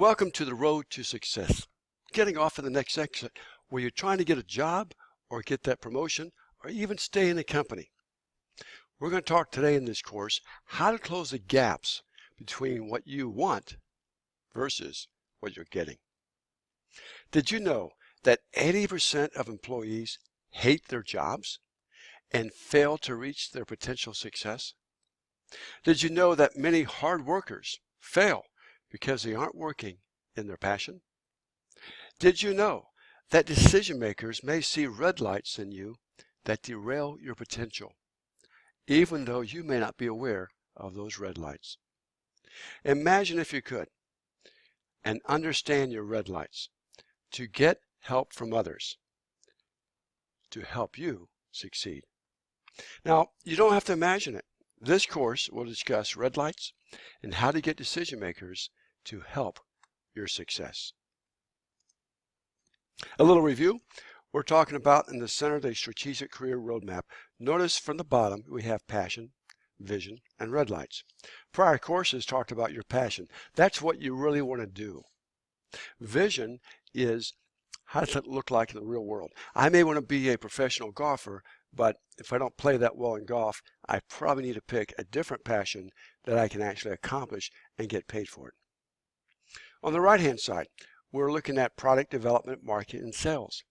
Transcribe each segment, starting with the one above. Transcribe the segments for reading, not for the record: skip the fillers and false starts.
Welcome to the road to success. Getting off in the next exit where you're trying to get a job or get that promotion or even stay in a company. We're going to talk today in this course how to close the gaps between what you want versus what you're getting. Did you know that 80% of employees hate their jobs and fail to reach their potential success? Did you know that many hard workers fail because they aren't working in their passion? Did you know that decision makers may see red lights in you that derail your potential, even though you may not be aware of those red lights? Imagine if you could, and understand your red lights, to get help from others, to help you succeed. Now, you don't have to imagine it. This course will discuss red lights and how to get decision makers to help your success. A little review. We're talking about in the center of the strategic career roadmap. Notice from the bottom we have passion, vision, and red lights. Prior courses talked about your passion. That's what you really want to do. Vision is how does it look like in the real world? I may want to be a professional golfer, but if I don't play that well in golf, I probably need to pick a different passion that I can actually accomplish and get paid for it. On the right-hand side, we're looking at product development, marketing, and sales.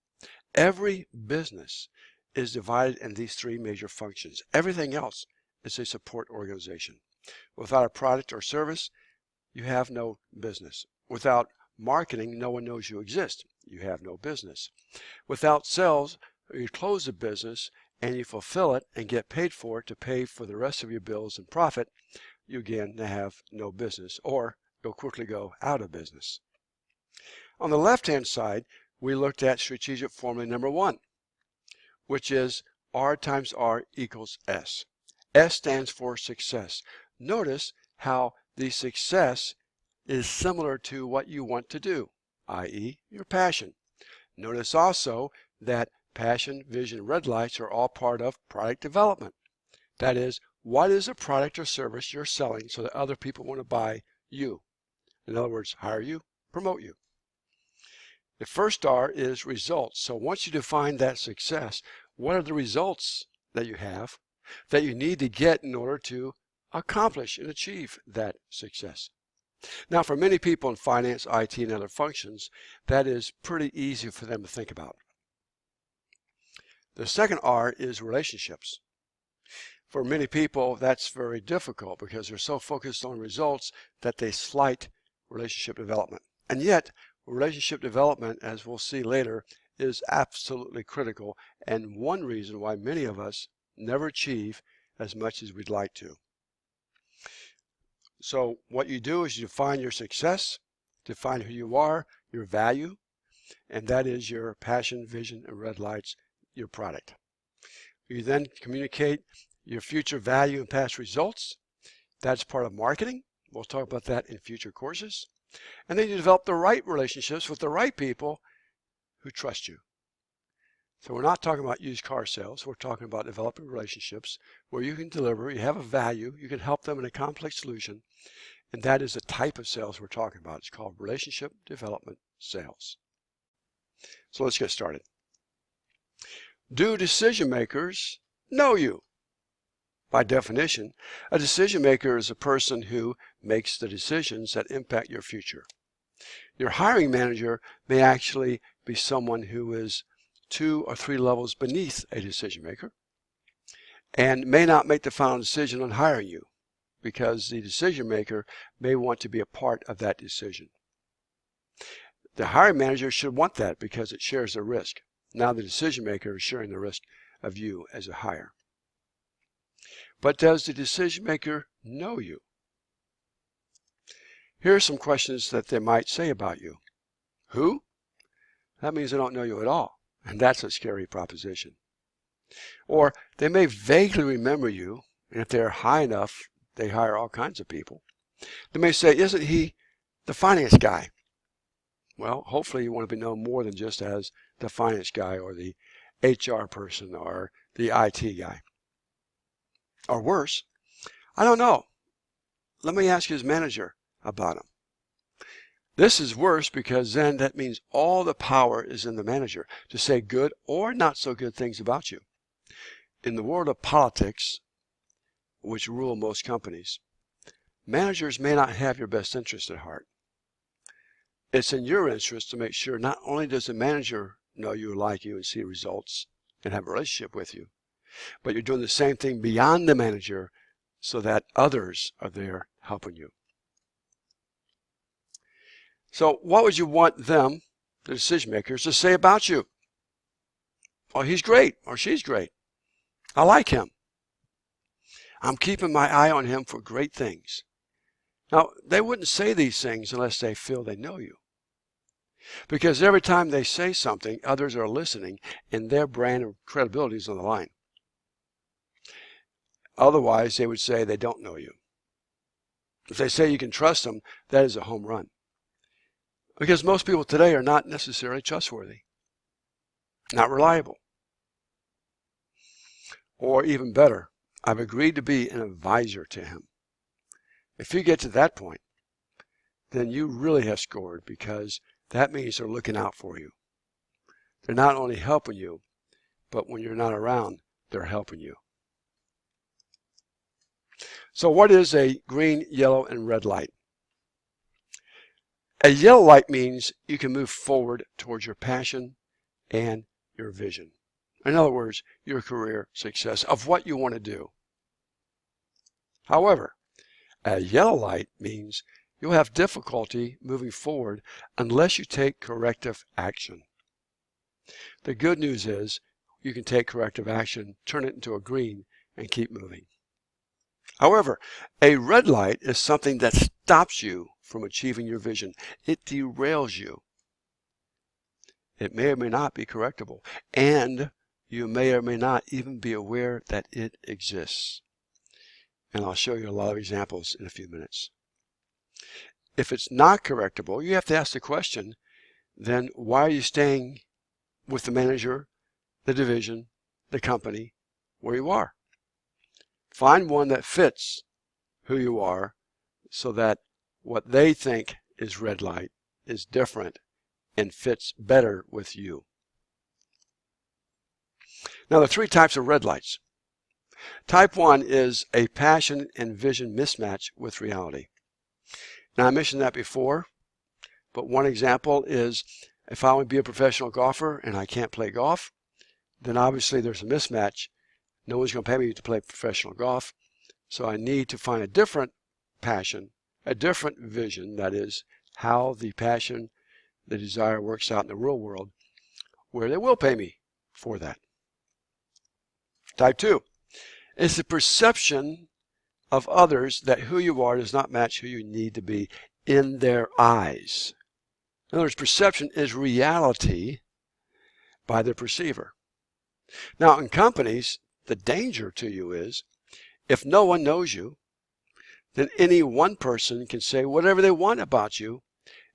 Every business is divided in these three major functions. Everything else is a support organization. Without a product or service, you have no business. Without marketing, no one knows you exist. You have no business. Without sales, you close the business and you fulfill it and get paid for it to pay for the rest of your bills and profit. You again have no business, or you'll quickly go out of business. On the left-hand side, we looked at strategic formula number 1, which is R times R equals S. S stands for success. Notice how the success is similar to what you want to do, i.e. your passion. Notice also that passion, vision, red lights are all part of product development. That is, what is a product or service you're selling so that other people want to buy you? In other words, hire you, promote you. The first R is results. So once you define that success, what are the results that you have that you need to get in order to accomplish and achieve that success? Now, for many people in finance, IT, and other functions, that is pretty easy for them to think about. The second R is relationships. For many people, that's very difficult because they're so focused on results that they slight relationship development. And yet, relationship development, as we'll see later, is absolutely critical and one reason why many of us never achieve as much as we'd like to. So what you do is you define your success, define who you are, your value, and that is your passion, vision, and red lights, your product. You then communicate your future value and past results. That's part of marketing. We'll talk about that in future courses. And then you develop the right relationships with the right people who trust you. So we're not talking about used car sales. We're talking about developing relationships where you can deliver, you have a value, you can help them in a complex solution, and that is the type of sales we're talking about. It's called relationship development sales. So let's get started. Do decision makers know you? By definition, a decision maker is a person who makes the decisions that impact your future. Your hiring manager may actually be someone who is 2 or 3 levels beneath a decision maker and may not make the final decision on hiring you because the decision maker may want to be a part of that decision. The hiring manager should want that because it shares the risk. Now the decision maker is sharing the risk of you as a hire. But does the decision maker know you? Here are some questions that they might say about you. Who? That means they don't know you at all, and that's a scary proposition. Or they may vaguely remember you, and if they're high enough, they hire all kinds of people. They may say, isn't he the finance guy? Well, hopefully you want to be known more than just as the finance guy or the HR person or the IT guy. Or worse, I don't know. Let me ask his manager about him. This is worse because then that means all the power is in the manager to say good or not so good things about you. In the world of politics, which rule most companies, managers may not have your best interest at heart. It's in your interest to make sure not only does the manager know you, like you, and see results and have a relationship with you, but you're doing the same thing beyond the manager so that others are there helping you. So what would you want them, the decision makers, to say about you? Oh, he's great, or she's great. I like him. I'm keeping my eye on him for great things. Now, they wouldn't say these things unless they feel they know you. Because every time they say something, others are listening, and their brand of credibility is on the line. Otherwise, they would say they don't know you. If they say you can trust them, that is a home run. Because most people today are not necessarily trustworthy, not reliable. Or even better, I've agreed to be an advisor to him. If you get to that point, then you really have scored, because that means they're looking out for you. They're not only helping you, but when you're not around, they're helping you. So what is a green, yellow, and red light? A yellow light means you can move forward towards your passion and your vision. In other words, your career success of what you want to do. However, a yellow light means you'll have difficulty moving forward unless you take corrective action. The good news is you can take corrective action, turn it into a green, and keep moving. However, a red light is something that stops you from achieving your vision. It derails you. It may or may not be correctable, and you may or may not even be aware that it exists. And I'll show you a lot of examples in a few minutes. If it's not correctable, you have to ask the question, then why are you staying with the manager, the division, the company, where you are? Find one that fits who you are so that what they think is red light is different and fits better with you. Now, the three types of red lights. Type 1 is a passion and vision mismatch with reality. Now, I mentioned that before, but one example is if I want to be a professional golfer and I can't play golf, then obviously there's a mismatch. No one's going to pay me to play professional golf, so I need to find a different passion, a different vision, that is, how the passion, the desire works out in the real world, where they will pay me for that. Type 2 is the perception of others that who you are does not match who you need to be in their eyes. In other words, perception is reality by the perceiver. Now, in companies, the danger to you is if no one knows you, then any one person can say whatever they want about you,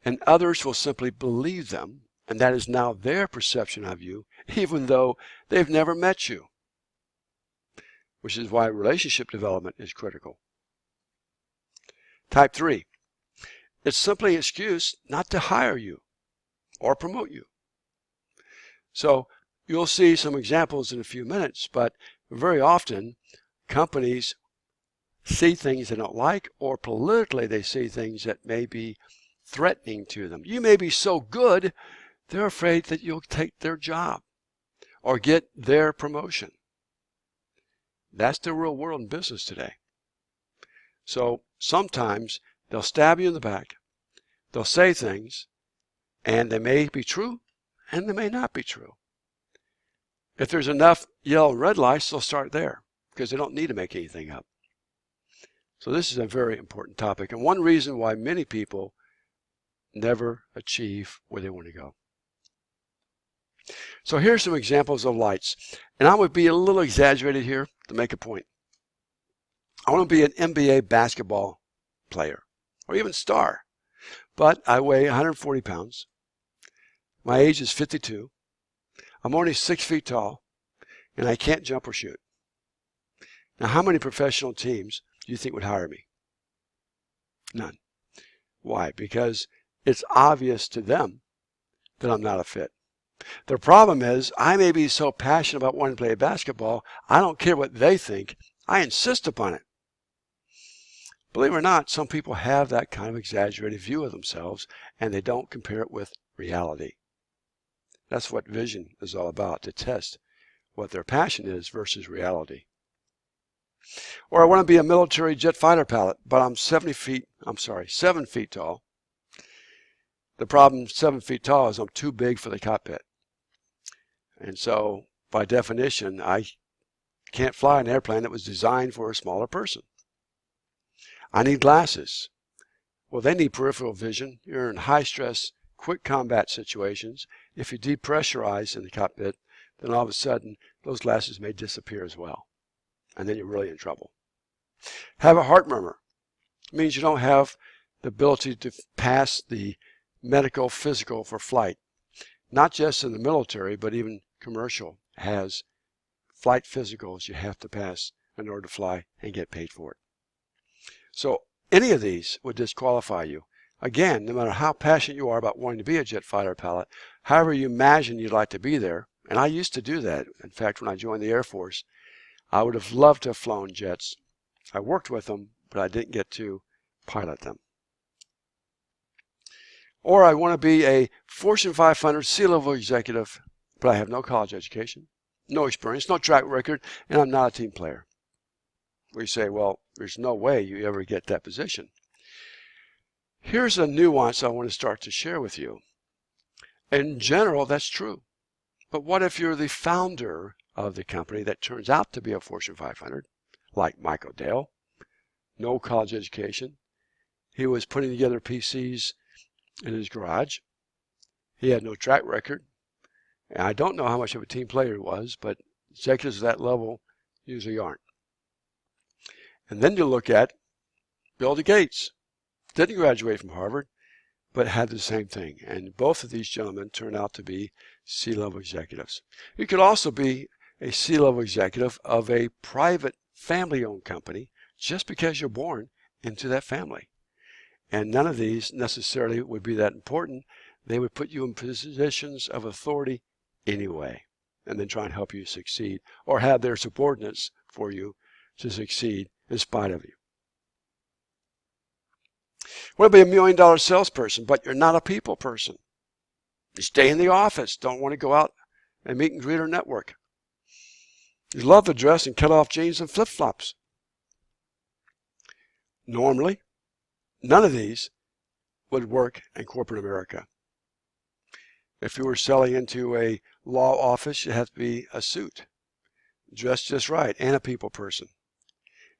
and others will simply believe them, and that is now their perception of you, even though they've never met you. Which is why relationship development is critical. Type 3. It's simply an excuse not to hire you or promote you. So you'll see some examples in a few minutes, but very often companies see things they don't like, or politically they see things that may be threatening to them. You may be so good, they're afraid that you'll take their job or get their promotion. That's the real world in business today. So sometimes they'll stab you in the back, they'll say things, and they may be true, and they may not be true. If there's enough yellow and red lights, they'll start there, because they don't need to make anything up. So this is a very important topic, and one reason why many people never achieve where they want to go. So here's some examples of lights, and I would be a little exaggerated here to make a point. I want to be an NBA basketball player, or even star, but I weigh 140 pounds. My age is 52. I'm only 6 feet tall, and I can't jump or shoot. Now, how many professional teams do you think would hire me? None. Why? Because it's obvious to them that I'm not a fit. The problem is I may be so passionate about wanting to play basketball, I don't care what they think. I insist upon it. Believe it or not, some people have that kind of exaggerated view of themselves and they don't compare it with reality. That's what vision is all about, to test what their passion is versus reality. Or I want to be a military jet fighter pilot, but I'm 7 feet tall. The problem 7 feet tall is I'm too big for the cockpit. And so by definition, I can't fly an airplane that was designed for a smaller person. I need glasses. Well, they need peripheral vision. You're in high stress, quick combat situations. If you depressurize in the cockpit, then all of a sudden those glasses may disappear as well. And then you're really in trouble. Have a heart murmur. It means you don't have the ability to pass the medical physical for flight. Not just in the military, but even commercial has flight physicals you have to pass in order to fly and get paid for it. So any of these would disqualify you. Again, no matter how passionate you are about wanting to be a jet fighter pilot, however you imagine you'd like to be there, and I used to do that. In fact, when I joined the Air Force, I would have loved to have flown jets. I worked with them, but I didn't get to pilot them. Or I want to be a Fortune 500 C-level executive, but I have no college education, no experience, no track record, and I'm not a team player. We say, well, there's no way you ever get that position. Here's a nuance I want to start to share with you. In general, that's true. But what if you're the founder of the company that turns out to be a Fortune 500, like Michael Dale, no college education. He was putting together PCs in his garage. He had no track record. And I don't know how much of a team player he was, but executives at that level usually aren't. And then you look at Bill Gates. Didn't graduate from Harvard, but had the same thing. And both of these gentlemen turned out to be C-level executives. You could also be a C-level executive of a private family-owned company just because you're born into that family. And none of these necessarily would be that important. They would put you in positions of authority anyway, and then try and help you succeed, or have their subordinates for you to succeed in spite of you. You want to be $1 million salesperson, but you're not a people person. You stay in the office, don't want to go out and meet and greet or network. You love to dress in cut-off jeans and flip-flops. Normally, none of these would work in corporate America. If you were selling into a law office, you have to be a suit, dressed just right, and a people person.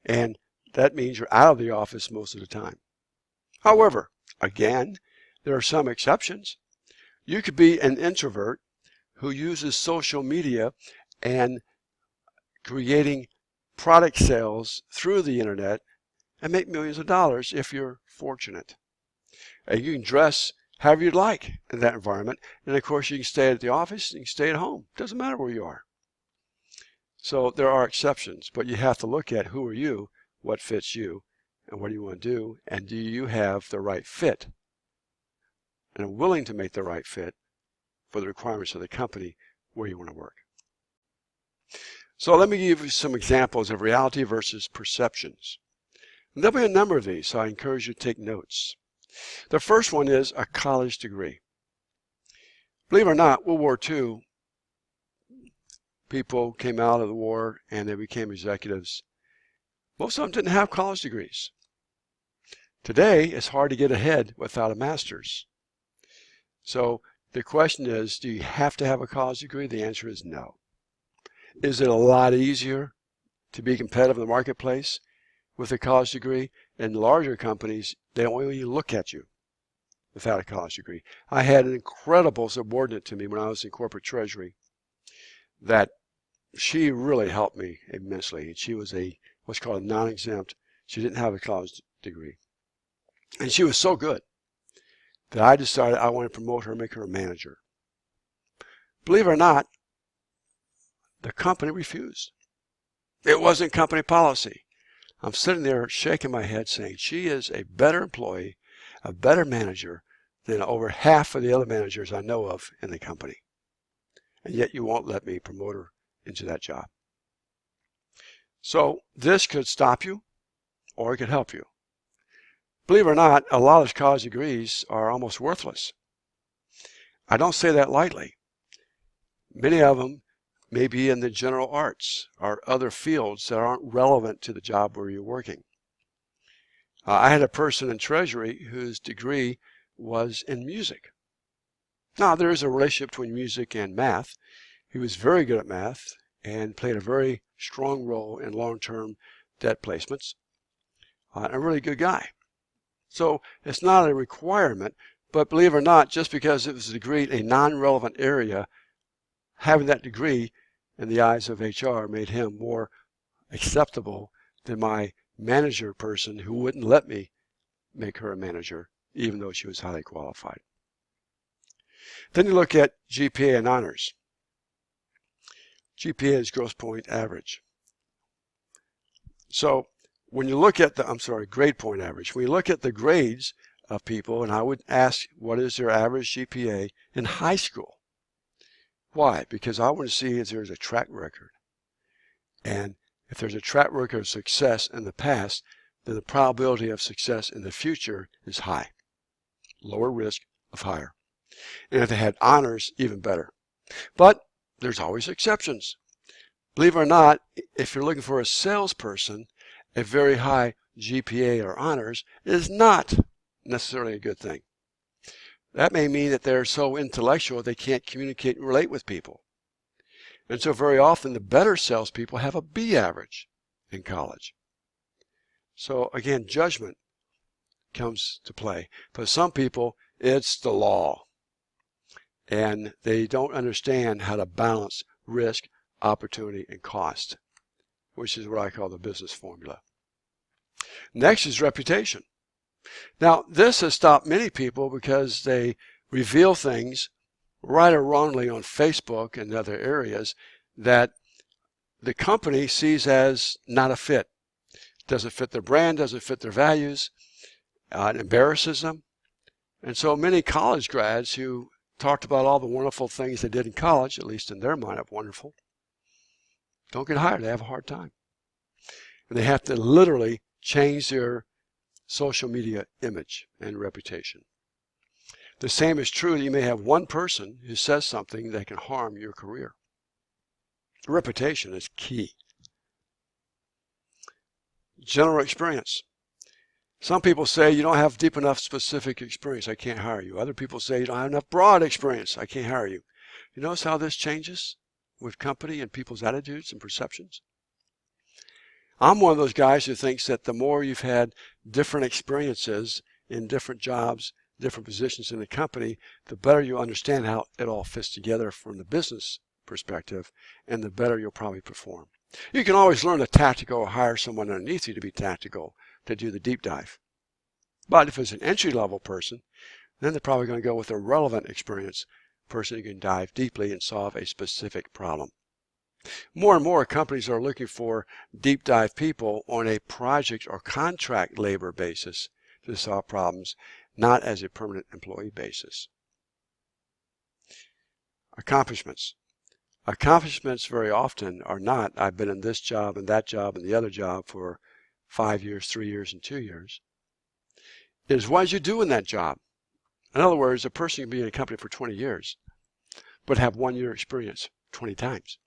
And that means you're out of the office most of the time. However, again, there are some exceptions. You could be an introvert who uses social media and creating product sales through the internet and make millions of dollars if you're fortunate. And you can dress however you'd like in that environment. And of course, you can stay at the office, you can stay at home. Doesn't matter where you are. So there are exceptions, but you have to look at who are you, what fits you, and what do you want to do, and do you have the right fit and are willing to make the right fit for the requirements of the company where you want to work. So let me give you some examples of reality versus perceptions. And there'll be a number of these, so I encourage you to take notes. The first one is a college degree. Believe it or not, World War II, people came out of the war and they became executives. Most of them didn't have college degrees. Today, it's hard to get ahead without a master's. So the question is, do you have to have a college degree? The answer is no. Is it a lot easier to be competitive in the marketplace with a college degree? In larger companies, they don't even look at you without a college degree. I had an incredible subordinate to me when I was in corporate treasury that she really helped me immensely. She was what's called a non-exempt. She didn't have a college degree. And she was so good that I decided I wanted to promote her and make her a manager. Believe it or not, the company refused. It wasn't company policy. I'm sitting there shaking my head saying she is a better employee, a better manager than over half of the other managers I know of in the company. And yet you won't let me promote her into that job. So this could stop you, or it could help you. Believe it or not, a lot of college degrees are almost worthless. I don't say that lightly. Many of them may be in the general arts or other fields that aren't relevant to the job where you're working. I had a person in Treasury whose degree was in music. Now, there is a relationship between music and math. He was very good at math and played a very strong role in long-term debt placements. A really good guy. So it's not a requirement, but believe it or not, just because it was a degree in a non-relevant area, having that degree in the eyes of HR made him more acceptable than my manager person who wouldn't let me make her a manager, even though she was highly qualified. Then you look at GPA and honors. GPA is gross point average. So when you look at grade point average. When you look at the grades of people, and I would ask what is their average GPA in high school. Why? Because I want to see if there's a track record. And if there's a track record of success in the past, then the probability of success in the future is high. Lower risk of higher. And if they had honors, even better. But there's always exceptions. Believe it or not, if you're looking for a salesperson, a very high GPA or honors is not necessarily a good thing. That may mean that they're so intellectual they can't communicate and relate with people. And so very often the better salespeople have a B average in college. So again, judgment comes to play. For some people, it's the law. And they don't understand how to balance risk, opportunity, and cost, which is what I call the business formula. Next is reputation. Now, this has stopped many people because they reveal things, right or wrongly, on Facebook and other areas that the company sees as not a fit. Doesn't fit their brand, doesn't fit their values, it embarrasses them. And so many college grads who talked about all the wonderful things they did in college, at least in their mind of wonderful, don't get hired. They have a hard time. And they have to literally change their social media image and reputation. The same is true that you may have one person who says something that can harm your career. Reputation is key. General experience. Some people say you don't have deep enough specific experience, I can't hire you. Other people say you don't have enough broad experience, I can't hire you. You notice how this changes with company and people's attitudes and perceptions? I'm one of those guys who thinks that the more you've had different experiences in different jobs, different positions in the company, the better you understand how it all fits together from the business perspective, and the better you'll probably perform. You can always learn the tactical or hire someone underneath you to be tactical, to do the deep dive. But if it's an entry-level person, then they're probably going to go with a relevant experience person who can dive deeply and solve a specific problem. More and more companies are looking for deep dive people on a project or contract labor basis to solve problems, not as a permanent employee basis. Accomplishments. Accomplishments very often are not, I've been in this job and that job and the other job for 5 years, 3 years, and 2 years. It is what did you do in that job? In other words, a person can be in a company for 20 years, but have 1 year experience 20 times.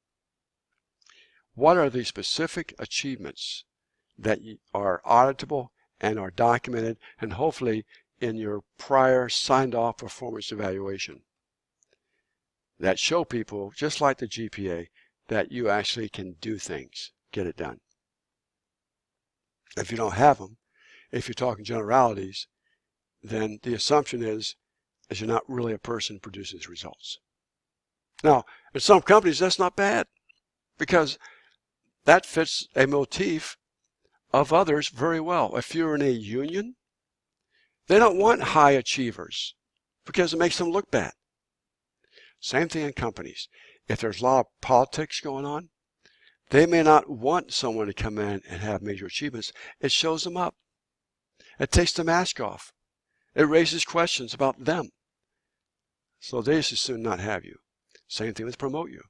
What are the specific achievements that are auditable and are documented and hopefully in your prior signed off performance evaluation that show people, just like the GPA, that you actually can do things, get it done? If you don't have them, if you're talking generalities, then the assumption is you're not really a person who produces results. Now, in some companies, that's not bad because that fits a motif of others very well. If you're in a union, they don't want high achievers because it makes them look bad. Same thing in companies. If there's a lot of politics going on, they may not want someone to come in and have major achievements. It shows them up. It takes the mask off. It raises questions about them. So they just as soon not have you. Same thing with promote you.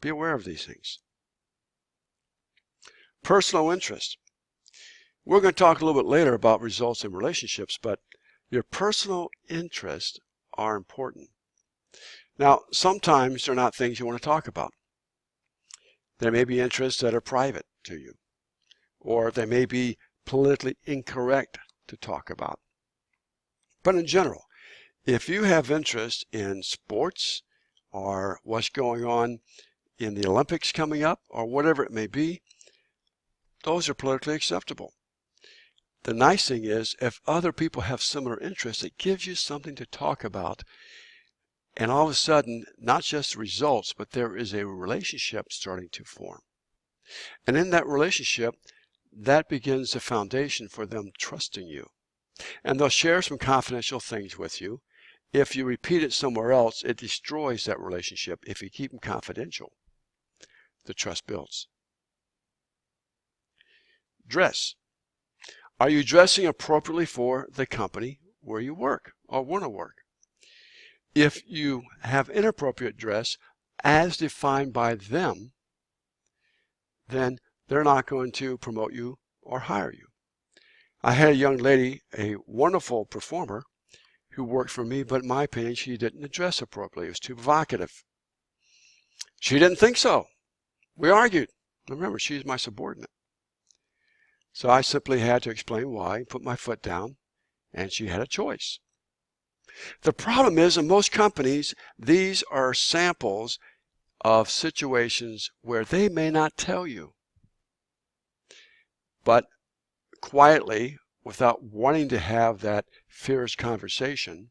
Be aware of these things. Personal interest. We're going to talk a little bit later about results in relationships, but your personal interests are important. Now, sometimes they're not things you want to talk about. There may be interests that are private to you, or they may be politically incorrect to talk about. But in general, if you have interest in sports or what's going on in the Olympics coming up or whatever it may be, those are politically acceptable. The nice thing is, if other people have similar interests, it gives you something to talk about. And all of a sudden, not just results, but there is a relationship starting to form. And in that relationship, that begins the foundation for them trusting you. And they'll share some confidential things with you. If you repeat it somewhere else, it destroys that relationship. If you keep them confidential, the trust builds. Dress. Are you dressing appropriately for the company where you work or want to work? If you have inappropriate dress as defined by them, then they're not going to promote you or hire you. I had a young lady, a wonderful performer, who worked for me, but in my opinion, she didn't dress appropriately. It was too provocative. She didn't think so. We argued. Remember, she's my subordinate. So I simply had to explain why, put my foot down, and she had a choice. The problem is, in most companies, these are samples of situations where they may not tell you. But quietly, without wanting to have that fierce conversation,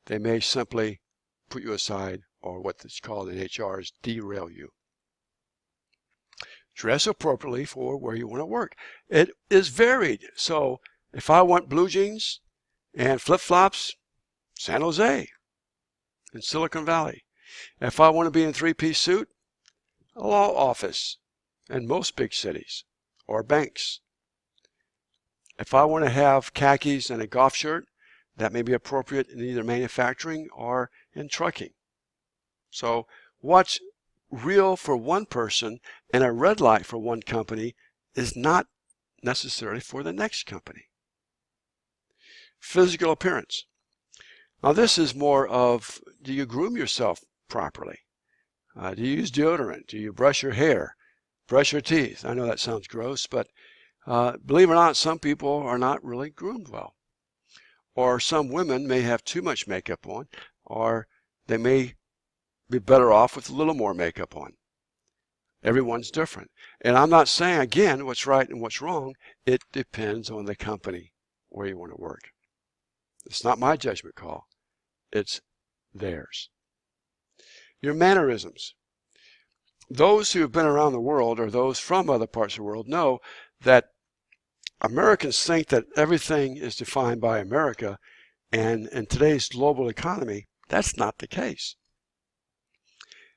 they may simply put you aside, or what is called in HR is derail you. Dress appropriately for where you want to work. It is varied. So if I want blue jeans and flip-flops, San Jose in Silicon Valley. If I want to be in a three-piece suit, a law office in most big cities or banks. If I want to have khakis and a golf shirt, that may be appropriate in either manufacturing or in trucking. So what's real for one person and a red light for one company is not necessarily for the next company. Physical appearance. Now this is more of, do you groom yourself properly? Do you use deodorant? Do you brush your hair? Brush your teeth? I know that sounds gross, but believe it or not, some people are not really groomed well. Or some women may have too much makeup on, or they may be better off with a little more makeup on. Everyone's different. And I'm not saying, again, what's right and what's wrong. It depends on the company where you want to work. It's not my judgment call. It's theirs. Your mannerisms. Those who have been around the world or those from other parts of the world know that Americans think that everything is defined by America, and in today's global economy, that's not the case.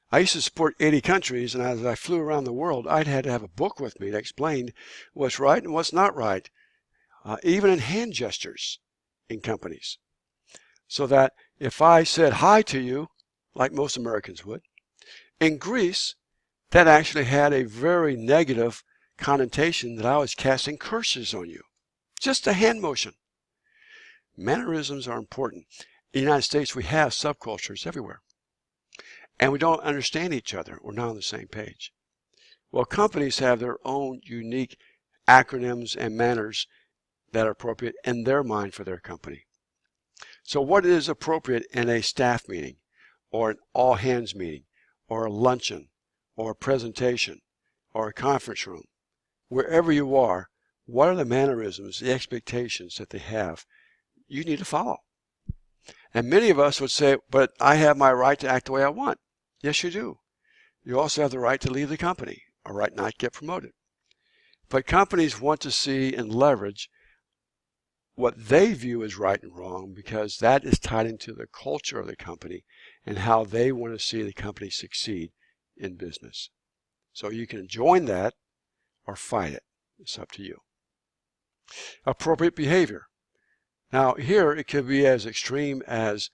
I used to support 80 countries, and as I flew around the world, I'd had to have a book with me that explained what's right and what's not right, even in hand gestures in companies. So that if I said hi to you, like most Americans would, in Greece, that actually had a very negative connotation that I was casting curses on you. Just a hand motion. Mannerisms are important. In the United States, we have subcultures everywhere. And we don't understand each other. We're not on the same page. Well, companies have their own unique acronyms and manners that are appropriate in their mind for their company. So what is appropriate in a staff meeting, or an all-hands meeting, or a luncheon, or a presentation, or a conference room? Wherever you are, what are the mannerisms, the expectations that they have? You need to follow. And many of us would say, but I have my right to act the way I want. Yes, you do. You also have the right to leave the company, or right not to get promoted. But companies want to see and leverage what they view as right and wrong, because that is tied into the culture of the company and how they want to see the company succeed in business. So you can join that or fight it. It's up to you. Appropriate behavior. Now here it could be as extreme as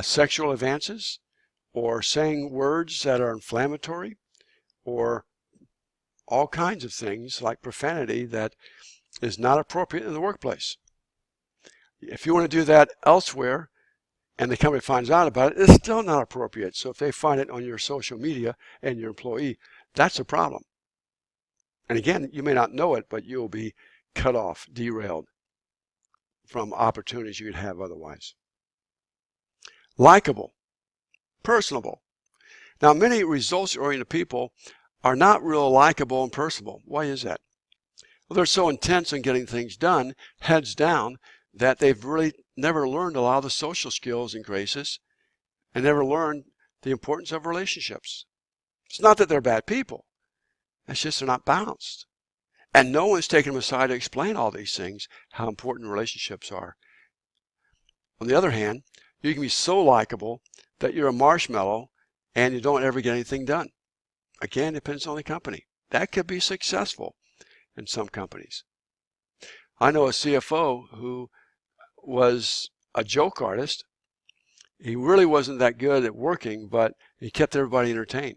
sexual advances, or saying words that are inflammatory, or all kinds of things like profanity that is not appropriate in the workplace. If you want to do that elsewhere and the company finds out about it, it's still not appropriate. So if they find it on your social media and your employee, that's a problem. And again, you may not know it, but you'll be cut off, derailed from opportunities you could have otherwise. Likable, personable. Now, many results-oriented people are not real likable and personable. Why is that? Well, they're so intense on getting things done, heads down, that they've really never learned a lot of the social skills and graces, and never learned the importance of relationships. It's not that they're bad people. It's just they're not balanced. And no one's taken them aside to explain all these things, how important relationships are. On the other hand, you can be so likable that you're a marshmallow and you don't ever get anything done. Again, it depends on the company. That could be successful in some companies. I know a CFO who was a joke artist. He really wasn't that good at working, but he kept everybody entertained.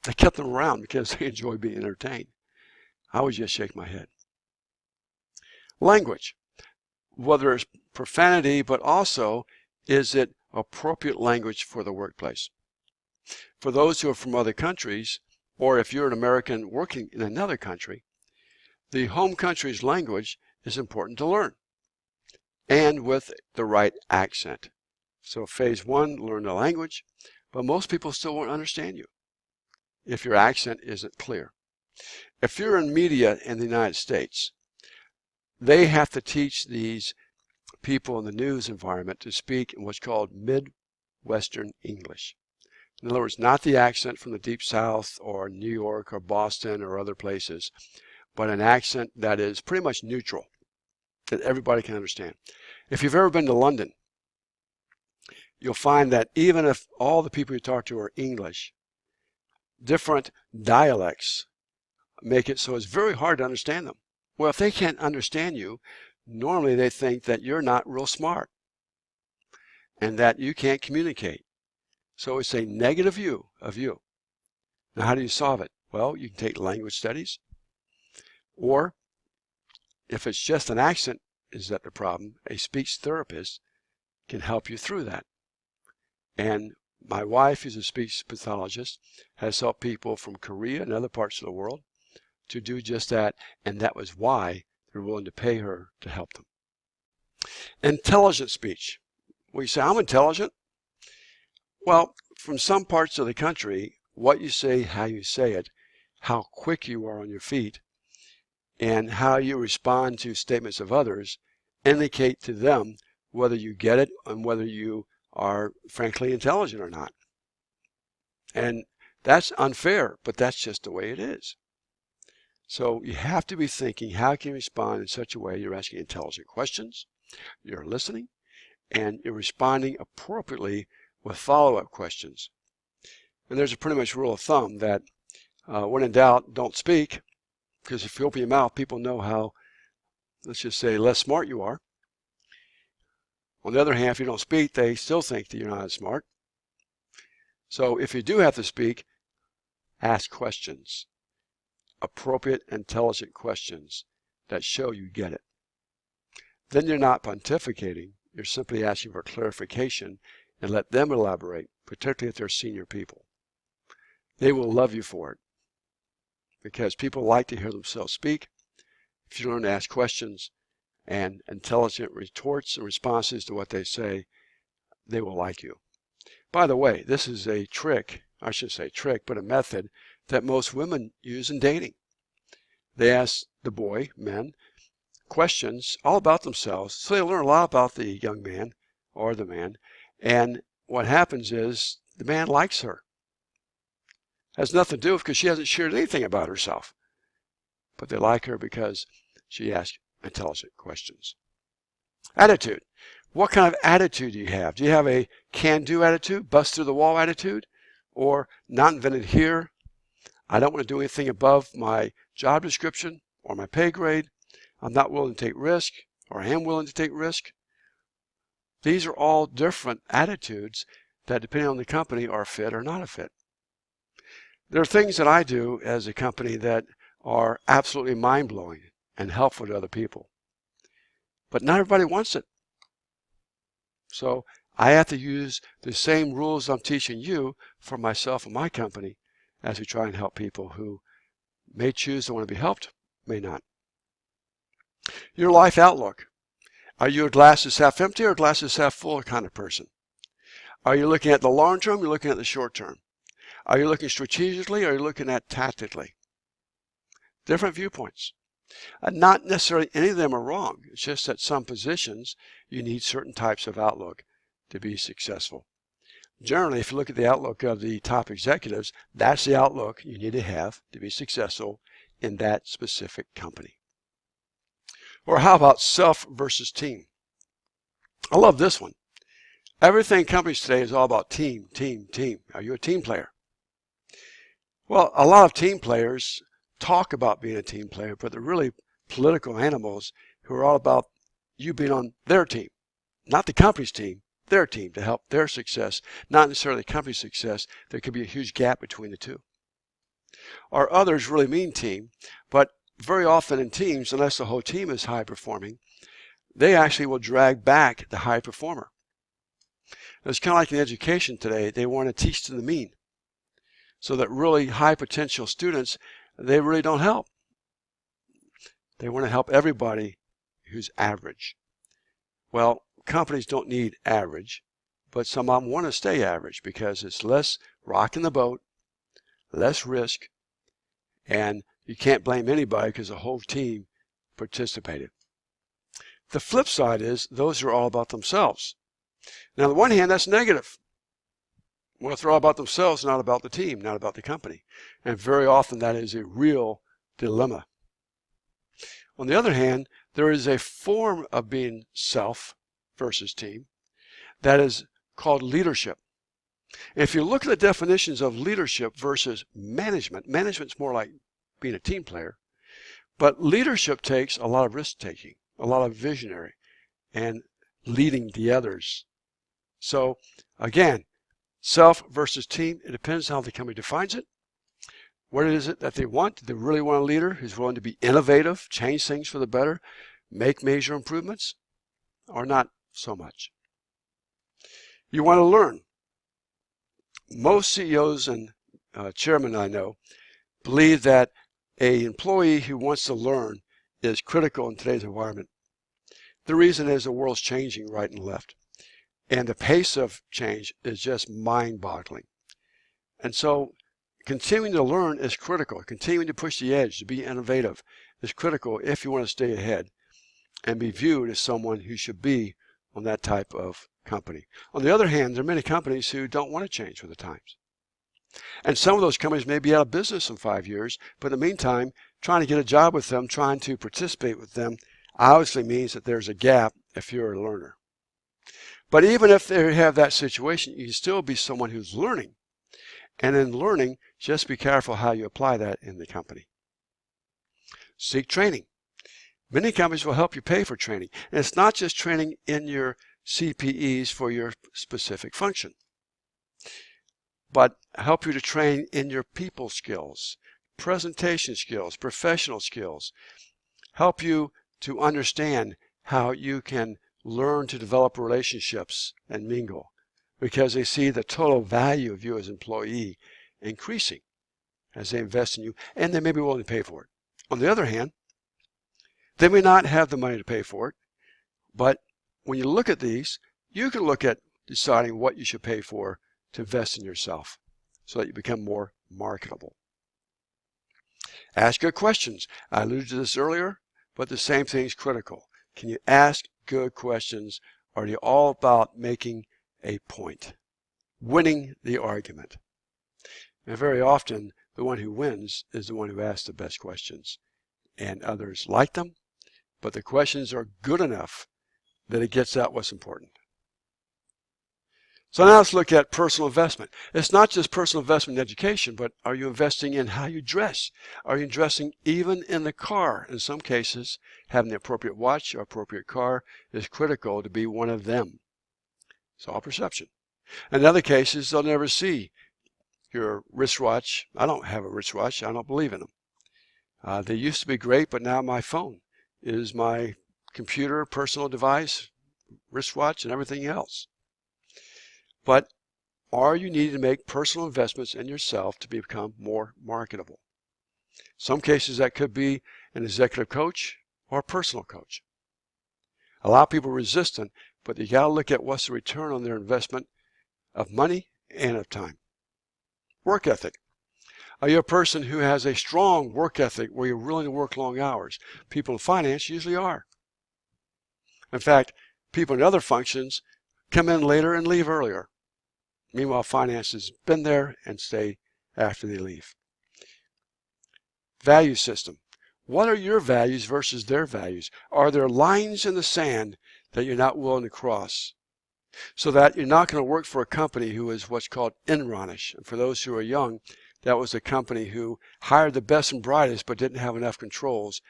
They kept them around because they enjoyed being entertained. I would just shake my head. Language, whether it's profanity, but also is it appropriate language for the workplace? For those who are from other countries, or if you're an American working in another country, the home country's language is important to learn, and with the right accent. So phase one, learn the language, but most people still won't understand you if your accent isn't clear. If you're in media in the United States, they have to teach these people in the news environment to speak in what's called Midwestern English. In other words, not the accent from the Deep South or New York or Boston or other places, but an accent that is pretty much neutral, that everybody can understand. If you've ever been to London, you'll find that even if all the people you talk to are English, different dialects make it so it's very hard to understand them. Well, if they can't understand you, normally they think that you're not real smart and that you can't communicate. So it's a negative view of you. Now, how do you solve it? Well, you can take language studies, or if it's just an accent, is that the problem? A speech therapist can help you through that. And my wife, who's a speech pathologist, has helped people from Korea and other parts of the world to do just that, and that was why they're willing to pay her to help them. Intelligent speech. Well, you say, I'm intelligent. Well, from some parts of the country, what you say, how you say it, how quick you are on your feet, and how you respond to statements of others indicate to them whether you get it and whether you are frankly intelligent or not. And that's unfair, but that's just the way it is. So you have to be thinking, how can you respond in such a way you're asking intelligent questions, you're listening, and you're responding appropriately with follow-up questions. And there's a pretty much rule of thumb that when in doubt, don't speak, because if you open your mouth, people know how, let's just say, less smart you are. On the other hand, if you don't speak, they still think that you're not as smart. So if you do have to speak, ask questions. Appropriate, intelligent questions that show you get it. Then you're not pontificating, you're simply asking for clarification and let them elaborate, particularly if they're senior people. They will love you for it because people like to hear themselves speak. If you learn to ask questions and intelligent retorts and responses to what they say, they will like you. By the way, this is a trick, I should say trick, but a method that most women use in dating. They ask the boy, men, questions all about themselves, so they learn a lot about the young man or the man, and what happens is the man likes her. Has nothing to do with because she hasn't shared anything about herself, but they like her because she asks intelligent questions. Attitude. What kind of attitude do you have? Do you have a can-do attitude, bust through the wall attitude, or not invented here? I don't want to do anything above my job description or my pay grade. I'm not willing to take risk. or I am willing to take risk. These are all different attitudes that, depending on the company, are a fit or not a fit. There are things that I do as a company that are absolutely mind-blowing and helpful to other people. But not everybody wants it. So I have to use the same rules I'm teaching you for myself and my company as we try and help people who may choose to want to be helped, may not. Your life outlook. Are you a glasses half empty or glasses half full kind of person? Are you looking at the long term or are you looking at the short term? Are you looking strategically or are you looking at tactically? Different viewpoints. Not necessarily any of them are wrong. It's just that some positions you need certain types of outlook to be successful. Generally, if you look at the outlook of the top executives, that's the outlook you need to have to be successful in that specific company. Or how about self versus team? I love this one. Everything in companies today is all about team, team, team. Are you a team player? Well, a lot of team players talk about being a team player, but they're really political animals who are all about you being on their team, not the company's team, their team, to help their success, not necessarily the company's success. There could be a huge gap between the two. Or others really mean team, but very often in teams, unless the whole team is high performing, they actually will drag back the high performer. It's kind of like in education today. They want to teach to the mean, so that really high potential students, they really don't help. They want to help everybody who's average. Well, companies don't need average, but some of them want to stay average because it's less rocking the boat, less risk, and you can't blame anybody because the whole team participated. The flip side is those who are all about themselves. Now, on the one hand, that's negative. Well, they're all about themselves, not about the team, not about the company. And very often that is a real dilemma. On the other hand, there is a form of being self versus team that is called leadership. And if you look at the definitions of leadership versus management, management's more like being a team player, but leadership takes a lot of risk taking, a lot of visionary, and leading the others. So again, self versus team, it depends on how the company defines it. What is it that they want? Do they really want a leader who's willing to be innovative, change things for the better, make major improvements, or not so much? You want to learn. Most CEOs and chairmen I know believe that an employee who wants to learn is critical in today's environment. The reason is the world's changing right and left, and the pace of change is just mind-boggling. And so continuing to learn is critical. Continuing to push the edge, to be innovative, is critical if you want to stay ahead and be viewed as someone who should be on that type of company. On the other hand, there are many companies who don't want to change with the times. And some of those companies may be out of business in 5 years, but in the meantime, trying to get a job with them, trying to participate with them, obviously means that there's a gap if you're a learner. But even if they have that situation, you can still be someone who's learning. And in learning, just be careful how you apply that in the company. Seek training. Many companies will help you pay for training. And it's not just training in your CPEs for your specific function, but help you to train in your people skills, presentation skills, professional skills. Help you to understand how you can learn to develop relationships and mingle, because they see the total value of you as an employee increasing as they invest in you, and they may be willing to pay for it. On the other hand, they may not have the money to pay for it, but when you look at these, you can look at deciding what you should pay for to invest in yourself so that you become more marketable. Ask good questions. I alluded to this earlier, but the same thing is critical. Can you ask good questions, or are you all about making a point, winning the argument? And very often, the one who wins is the one who asks the best questions, and others like them, but the questions are good enough that it gets out what's important. So now let's look at personal investment. It's not just personal investment in education, but are you investing in how you dress? Are you investing even in the car? In some cases, having the appropriate watch or appropriate car is critical to be one of them. It's all perception. In other cases, they'll never see your wristwatch. I don't have a wristwatch. I don't believe in them. They used to be great, but now my phone is my computer, personal device, wristwatch, and everything else. But are you needing to make personal investments in yourself to become more marketable? Some cases that could be an executive coach or a personal coach. A lot of people are resistant, but you got to look at what's the return on their investment of money and of time. Work ethic. Are you a person who has a strong work ethic where you're willing to work long hours? People in finance usually are. In fact, people in other functions come in later and leave earlier. Meanwhile, finance has been there and stay after they leave. Value system. What are your values versus their values? Are there lines in the sand that you're not willing to cross? So that you're not going to work for a company who is what's called Enronish. And for those who are young, that was a company who hired the best and brightest but didn't have enough controls,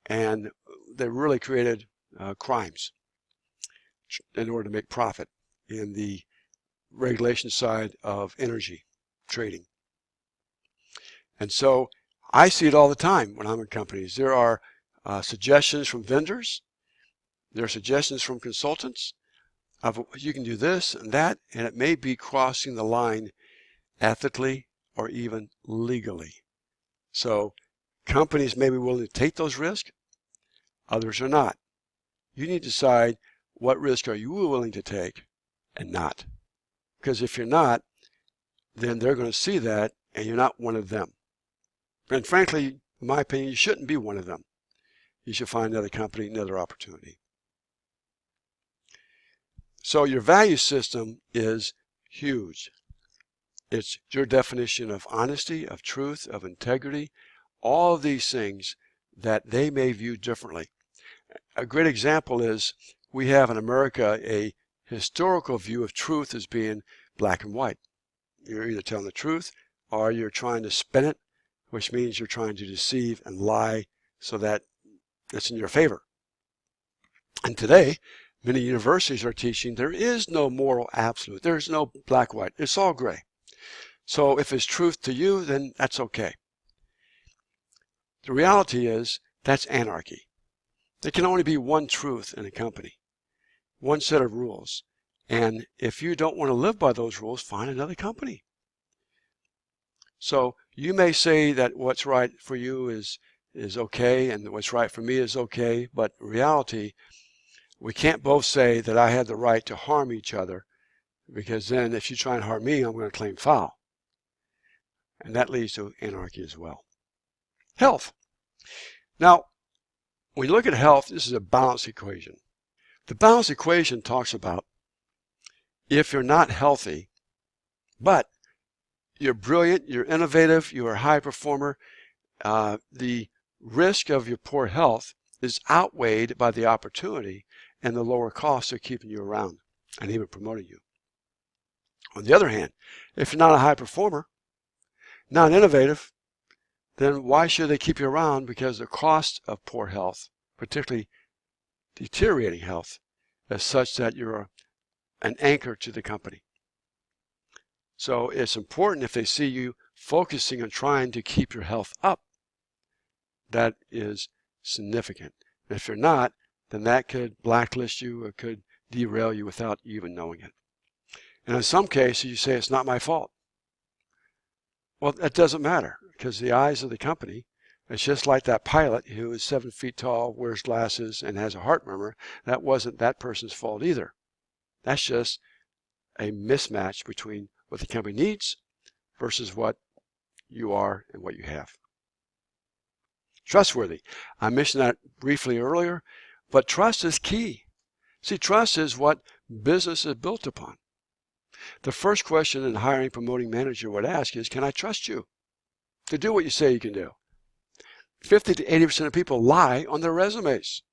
and they really created crimes in order to make profit in the regulation side of energy trading. And so I see it all the time when I'm in companies. There are suggestions from vendors. There are suggestions from consultants of you can do this and that, and it may be crossing the line ethically or even legally. So companies may be willing to take those risks, others are not. You need to decide what risk are you willing to take and not. Because if you're not, then they're going to see that and you're not one of them. And frankly, in my opinion, you shouldn't be one of them. You should find another company, another opportunity. So your value system is huge. It's your definition of honesty, of truth, of integrity, all of these things that they may view differently. A great example is we have in America a historical view of truth as being black and white. You're either telling the truth or you're trying to spin it, which means you're trying to deceive and lie so that it's in your favor. And today, many universities are teaching there is no moral absolute. There's no black white. It's all gray. So if it's truth to you, then that's okay. The reality is that's anarchy. There can only be one truth in a company, one set of rules. And if you don't want to live by those rules, find another company. So you may say that what's right for you is okay and what's right for me is okay, but in reality, we can't both say that I had the right to harm each other, because then if you try and harm me, I'm going to claim foul. And that leads to anarchy as well. Health. Now, when you look at health, this is a balance equation. The balance equation talks about if you're not healthy, but you're brilliant, you're innovative, you're a high performer, the risk of your poor health is outweighed by the opportunity and the lower costs of keeping you around and even promoting you. On the other hand, if you're not a high performer, not innovative, then why should they keep you around? Because the cost of poor health, particularly deteriorating health, is such that you're an anchor to the company. So it's important if they see you focusing on trying to keep your health up. That is significant. And if you're not, then that could blacklist you or could derail you without you even knowing it. And in some cases, you say, it's not my fault. Well, that doesn't matter, because the eyes of the company, it's just like that pilot who is 7 feet tall, wears glasses, and has a heart murmur. That wasn't that person's fault either. That's just a mismatch between what the company needs versus what you are and what you have. Trustworthy. I mentioned that briefly earlier, but trust is key. See, trust is what business is built upon. The first question a hiring, promoting manager would ask is, can I trust you to do what you say you can do? 50 to 80% of people lie on their resumes.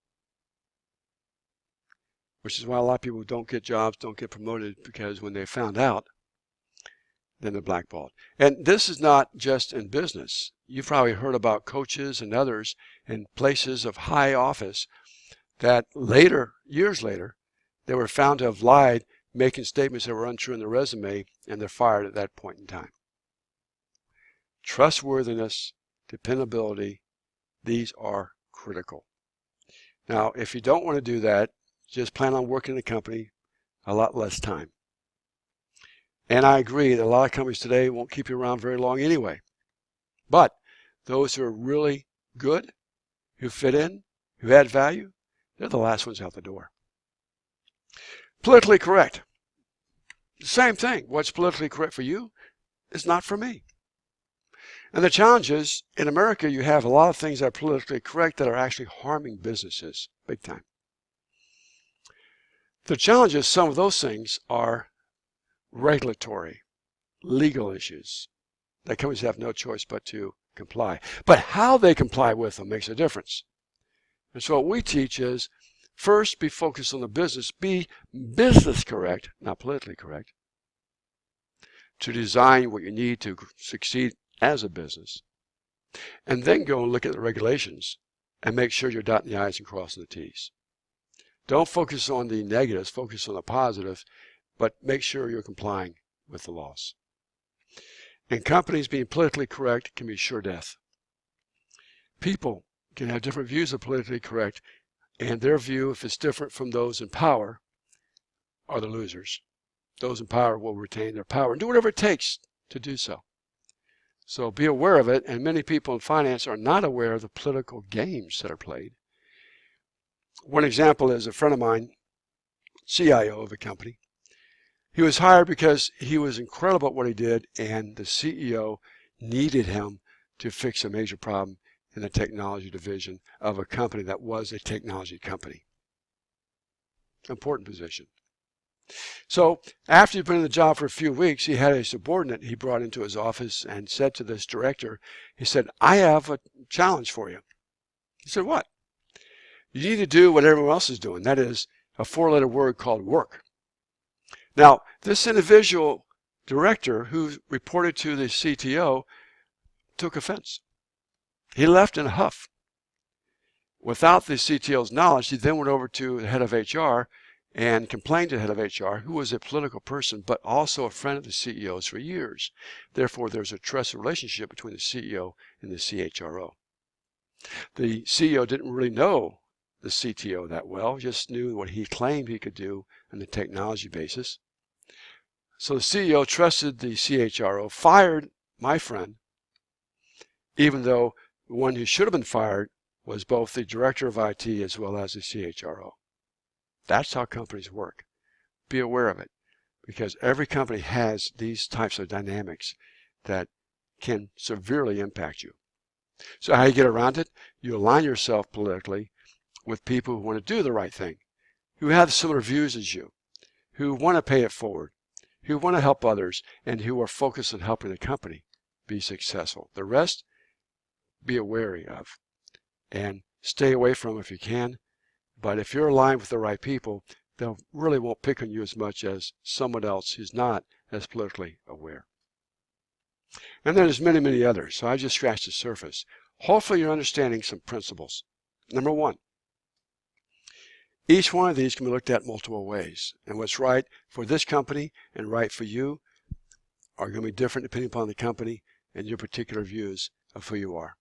which is why a lot of people don't get jobs, don't get promoted, because when they found out, then they're blackballed. And this is not just in business. You've probably heard about coaches and others in places of high office that later, years later, they were found to have lied, making statements that were untrue in their resume, and they're fired at that point in time. Trustworthiness, dependability, these are critical. Now, if you don't want to do that, just plan on working in a company a lot less time. And I agree that a lot of companies today won't keep you around very long anyway. But those who are really good, who fit in, who add value, they're the last ones out the door. Politically correct. Same thing. What's politically correct for you is not for me. And the challenge is, in America, you have a lot of things that are politically correct that are actually harming businesses big time. The challenge is some of those things are regulatory, legal issues that companies have no choice but to comply. But how they comply with them makes a difference. And so what we teach is, first, be focused on the business. Be business correct, not politically correct, to design what you need to succeed as a business. And then go and look at the regulations and make sure you're dotting the I's and crossing the T's. Don't focus on the negatives, focus on the positive, but make sure you're complying with the laws. And companies being politically correct can be sure death. People can have different views of politically correct, and their view, if it's different from those in power, are the losers. Those in power will retain their power and do whatever it takes to do so. So be aware of it, and many people in finance are not aware of the political games that are played. One example is a friend of mine, CIO of a company. He was hired because he was incredible at what he did, and the CEO needed him to fix a major problem in the technology division of a company that was a technology company. Important position. So after he'd been in the job for a few weeks, he had a subordinate he brought into his office and said to this director, he said, "I have a challenge for you." He said, "What?" "You need to do what everyone else is doing. That is a four-letter word called work." Now, this individual director who reported to the CTO took offense. He left in a huff. Without the CTO's knowledge, he then went over to the head of HR and complained to the head of HR, who was a political person, but also a friend of the CEO's for years. Therefore, there's a trusted relationship between the CEO and the CHRO. The CEO didn't really know the CTO that well, just knew what he claimed he could do on the technology basis. So the CEO trusted the CHRO, fired my friend, even though the one who should have been fired was both the director of IT as well as the CHRO. That's how companies work. Be aware of it, because every company has these types of dynamics that can severely impact you. So how you get around it? You align yourself politically with people who want to do the right thing, who have similar views as you, who want to pay it forward, who want to help others, and who are focused on helping the company be successful. The rest, be wary of and stay away from if you can. But if you're aligned with the right people, they really won't pick on you as much as someone else who's not as politically aware. And then there's many, many others. So I just scratched the surface. Hopefully you're understanding some principles. Number one, each one of these can be looked at multiple ways. And what's right for this company and right for you are going to be different depending upon the company and your particular views of who you are.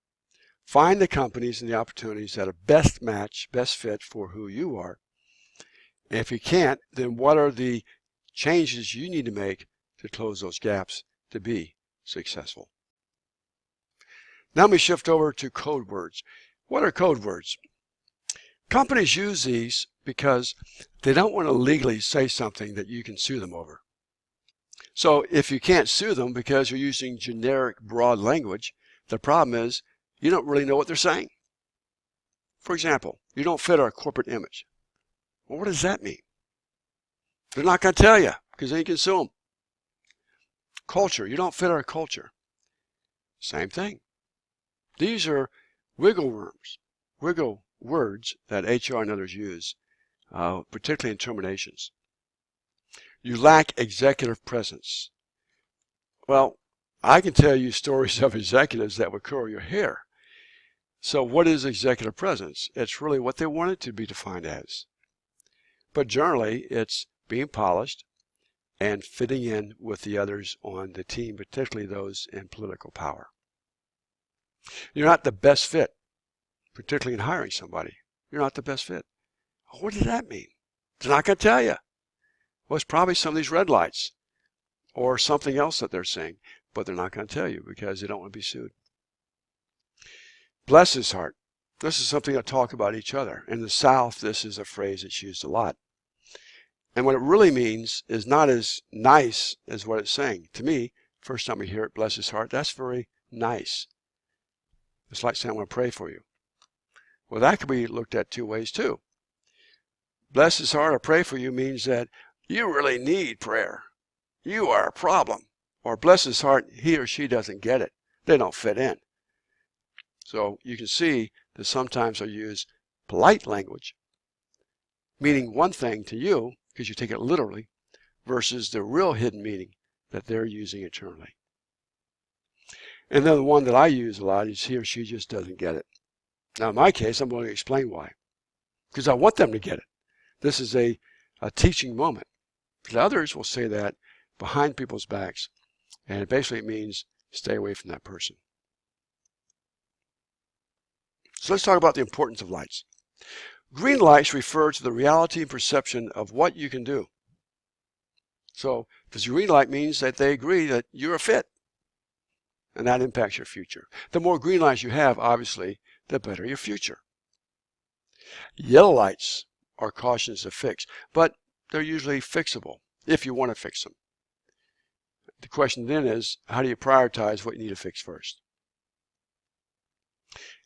Find the companies and the opportunities that are best match, best fit for who you are. And if you can't, then what are the changes you need to make to close those gaps to be successful? Now let me shift over to code words. What are code words? Companies use these because they don't want to legally say something that you can sue them over. So if you can't sue them because you're using generic, broad language, the problem is you don't really know what they're saying. For example, you don't fit our corporate image. Well, what does that mean? They're not going to tell you because then you can sue them. Culture, you don't fit our culture. Same thing. These are wiggle words that HR and others use particularly in terminations. You lack executive presence. Well, I can tell you stories of executives that would curl your hair. So what is executive presence? It's really what they want it to be defined as. But generally, it's being polished and fitting in with the others on the team, particularly those in political power. You're not the best fit, particularly in hiring somebody. You're not the best fit. What does that mean? They're not going to tell you. Well, it's probably some of these red lights or something else that they're saying, but they're not going to tell you because they don't want to be sued. Bless his heart. This is something I talk about each other. In the South, this is a phrase that's used a lot. And what it really means is not as nice as what it's saying. To me, first time I hear it, bless his heart, that's very nice. It's like saying, I want to pray for you. Well, that could be looked at two ways too. Bless his heart or pray for you means that you really need prayer. You are a problem. Or bless his heart, he or she doesn't get it. They don't fit in. So you can see that sometimes I use polite language, meaning one thing to you, because you take it literally, versus the real hidden meaning that they're using internally. And then the one that I use a lot is he or she just doesn't get it. Now in my case, I'm going to explain why. Because I want them to get it. This is a teaching moment. Because others will say that behind people's backs, and it basically means stay away from that person. So let's talk about the importance of lights. Green lights refer to the reality and perception of what you can do. So the green light means that they agree that you're a fit, and that impacts your future. The more green lights you have, obviously, the better your future. Yellow lights are cautions to fix, but they're usually fixable if you want to fix them. The question then is, how do you prioritize what you need to fix first?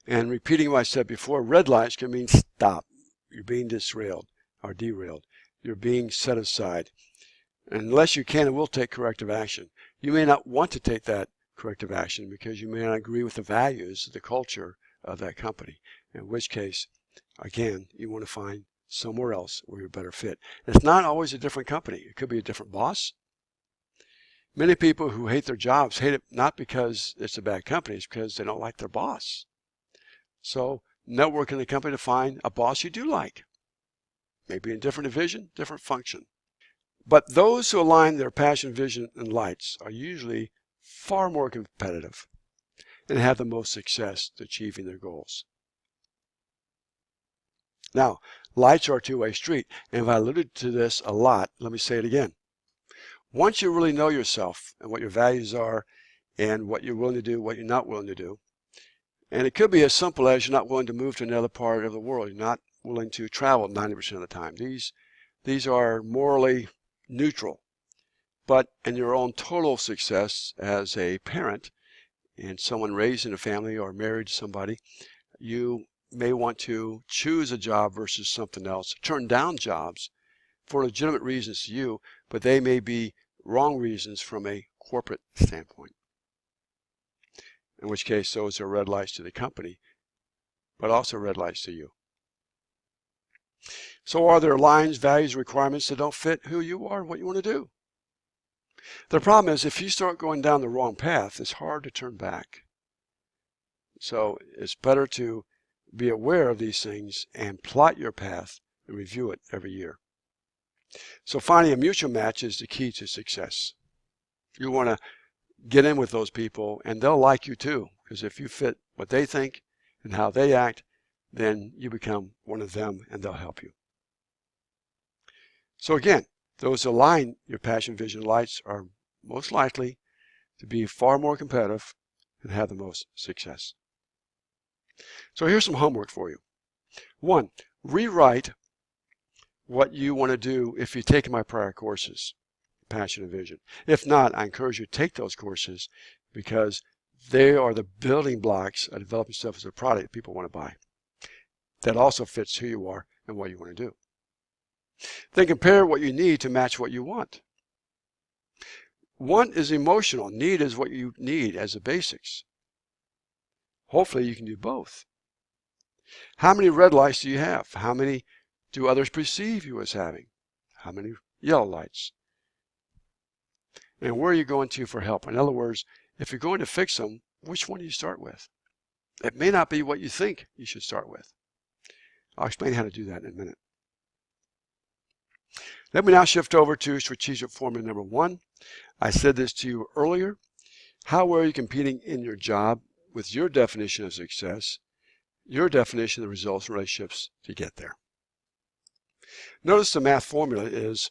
And repeating what I said before, red lights can mean stop. You're being derailed or derailed. You're being set aside. Unless you can and will take corrective action. You may not want to take that corrective action because you may not agree with the values, the culture of that company. In which case, again, you want to find somewhere else where you're better fit. It's not always a different company. It could be a different boss. Many people who hate their jobs hate it not because it's a bad company, it's because they don't like their boss. So network in the company to find a boss you do like. Maybe in a different division, different function. But those who align their passion, vision, and lights are usually far more competitive and have the most success to achieving their goals. Now, lights are a two-way street, and I've alluded to this a lot. Let me say it again. Once you really know yourself and what your values are and what you're willing to do, what you're not willing to do, and it could be as simple as you're not willing to move to another part of the world. You're not willing to travel 90% of the time. These are morally neutral. But in your own total success as a parent and someone raised in a family or married to somebody, you may want to choose a job versus something else, turn down jobs for legitimate reasons to you, but they may be wrong reasons from a corporate standpoint. In which case, those are red lights to the company, but also red lights to you. So are there lines, values, requirements that don't fit who you are and what you want to do? The problem is if you start going down the wrong path, it's hard to turn back. So it's better to be aware of these things and plot your path and review it every year. So finding a mutual match is the key to success. You want to get in with those people and they'll like you too, because if you fit what they think and how they act, then you become one of them and they'll help you. So again, those who align your passion, vision, lights are most likely to be far more competitive and have the most success. So here's some homework for you. 1, rewrite what you want to do if you've taken my prior courses, passion and vision. If not, I encourage you to take those courses because they are the building blocks of developing stuff as a product that people want to buy. That also fits who you are and what you want to do. Then compare what you need to match what you want. Want is emotional. Need is what you need as the basics. Hopefully you can do both. How many red lights do you have? How many do others perceive you as having? How many yellow lights? And where are you going to for help? In other words, if you're going to fix them, which one do you start with? It may not be what you think you should start with. I'll explain how to do that in a minute. Let me now shift over to strategic formula number 1. I said this to you earlier. How well are you competing in your job with your definition of success, your definition of the results and relationships to get there? Notice the math formula is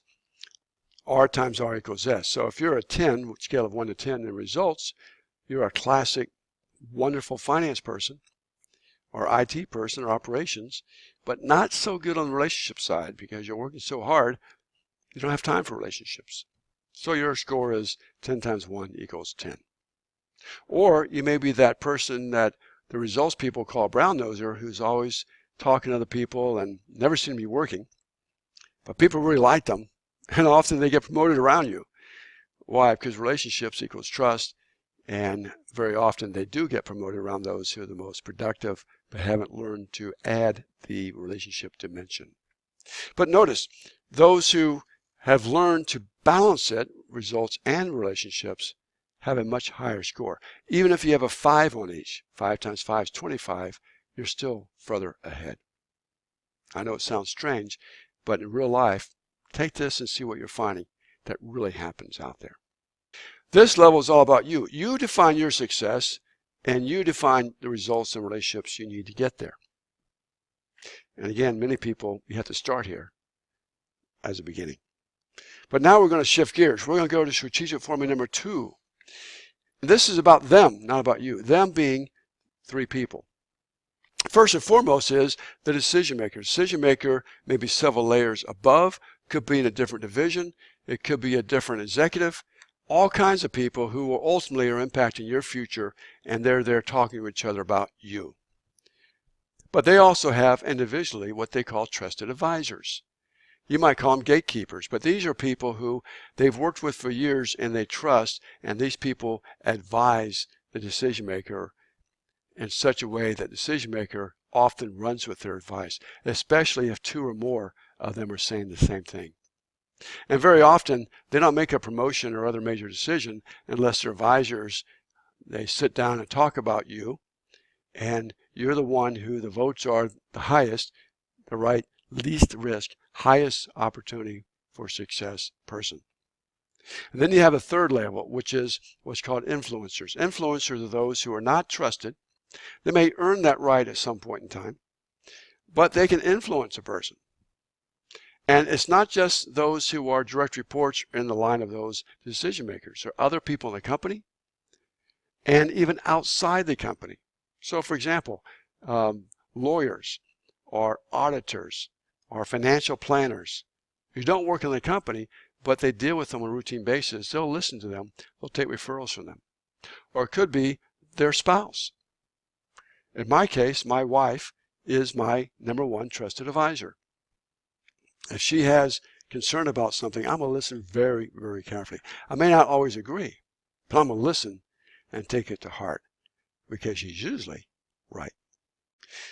R times R equals S. So if you're a 10, scale of 1 to 10 in results, you're a classic, wonderful finance person or IT person or operations, but not so good on the relationship side because you're working so hard, you don't have time for relationships. So your score is 10 times 1 equals 10. Or you may be that person that the results people call a brown noser who's always talking to other people and never seem to be working, but people really like them. And often they get promoted around you. Why? Because relationships equals trust, and very often they do get promoted around those who are the most productive, but haven't learned to add the relationship dimension. But notice, those who have learned to balance it, results and relationships, have a much higher score. Even if you have a 5 on each, 5 times 5 is 25, you're still further ahead. I know it sounds strange, but in real life, take this and see what you're finding that really happens out there. This level is all about you. You define your success, and you define the results and relationships you need to get there. And again, many people, you have to start here as a beginning. But now we're going to shift gears. We're going to go to strategic formula number 2. This is about them, not about you. Them being 3 people. First and foremost is the decision maker. Decision maker may be several layers above, could be in a different division, it could be a different executive, all kinds of people who will ultimately are impacting your future, and they're there talking to each other about you. But they also have individually what they call trusted advisors. You might call them gatekeepers, but these are people who they've worked with for years and they trust, and these people advise the decision maker in such a way that the decision maker often runs with their advice, especially if 2 or more of them are saying the same thing. And very often, they don't make a promotion or other major decision unless their advisors, they sit down and talk about you, and you're the one who the votes are the highest, the right, least risk, highest opportunity for success person. And then you have a third level, which is what's called influencers. Influencers are those who are not trusted. They may earn that right at some point in time, but they can influence a person. And it's not just those who are direct reports in the line of those decision makers. There are other people in the company and even outside the company. So for example, lawyers or auditors or financial planners who don't work in the company, but they deal with them on a routine basis. They'll listen to them. They'll take referrals from them. Or it could be their spouse. In my case, my wife is my number 1 trusted advisor. If she has concern about something, I'm going to listen very, very carefully. I may not always agree, but I'm going to listen and take it to heart because she's usually right.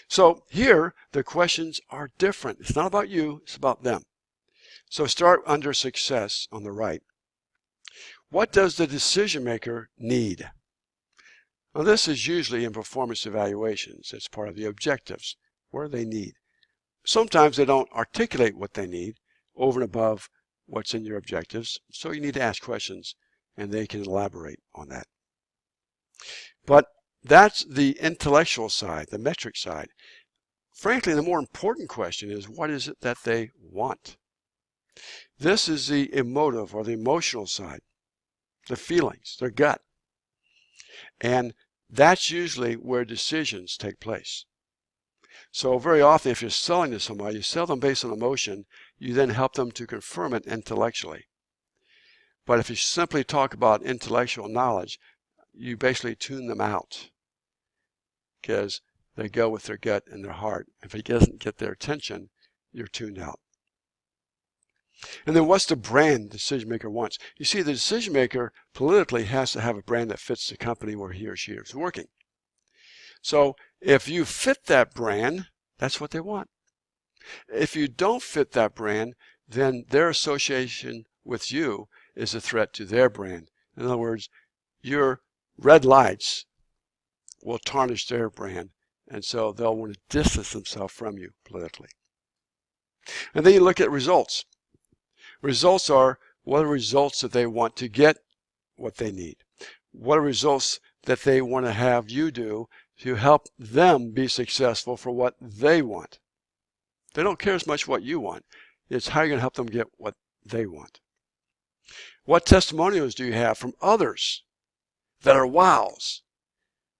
So here, the questions are different. It's not about you, it's about them. So start under success on the right. What does the decision maker need? Now this is usually in performance evaluations. It's part of the objectives, where they need. Sometimes they don't articulate what they need over and above what's in your objectives, so you need to ask questions and they can elaborate on that. But that's the intellectual side, the metric side. Frankly, the more important question is, what is it that they want? This is the emotive or the emotional side, the feelings, their gut. And that's usually where decisions take place. So very often if you're selling to somebody, you sell them based on emotion, you then help them to confirm it intellectually. But if you simply talk about intellectual knowledge, you basically tune them out because they go with their gut and their heart. If it doesn't get their attention, you're tuned out. And then what's the brand the decision maker wants? You see, the decision maker politically has to have a brand that fits the company where he or she is working. So if you fit that brand, that's what they want. If you don't fit that brand, then their association with you is a threat to their brand. In other words, your red lights will tarnish their brand, and so they'll want to distance themselves from you politically. And then you look at results. Results are what are results that they want to get what they need. What are results that they want to have you do to help them be successful for what they want. They don't care as much what you want. It's how you're going to help them get what they want. What testimonials do you have from others that are wows?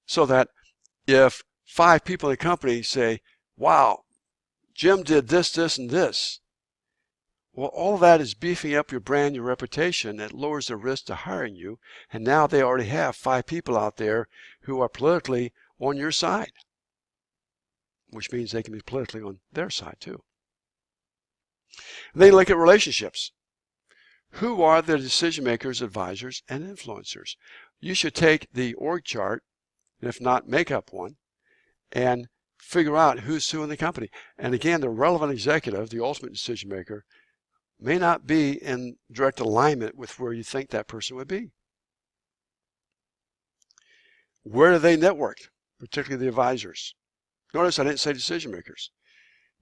So that if 5 people in the company say, wow, Jim did this, this, and this. Well, all that is beefing up your brand, your reputation. It lowers the risk to hiring you. And now they already have 5 people out there who are politically on your side, which means they can be politically on their side too. And then you look at relationships. Who are the decision makers, advisors, and influencers? You should take the org chart, and if not, make up one, and figure out who's who in the company. And again, the relevant executive, the ultimate decision maker, may not be in direct alignment with where you think that person would be. Where do they network, particularly the advisors? Notice I didn't say decision makers.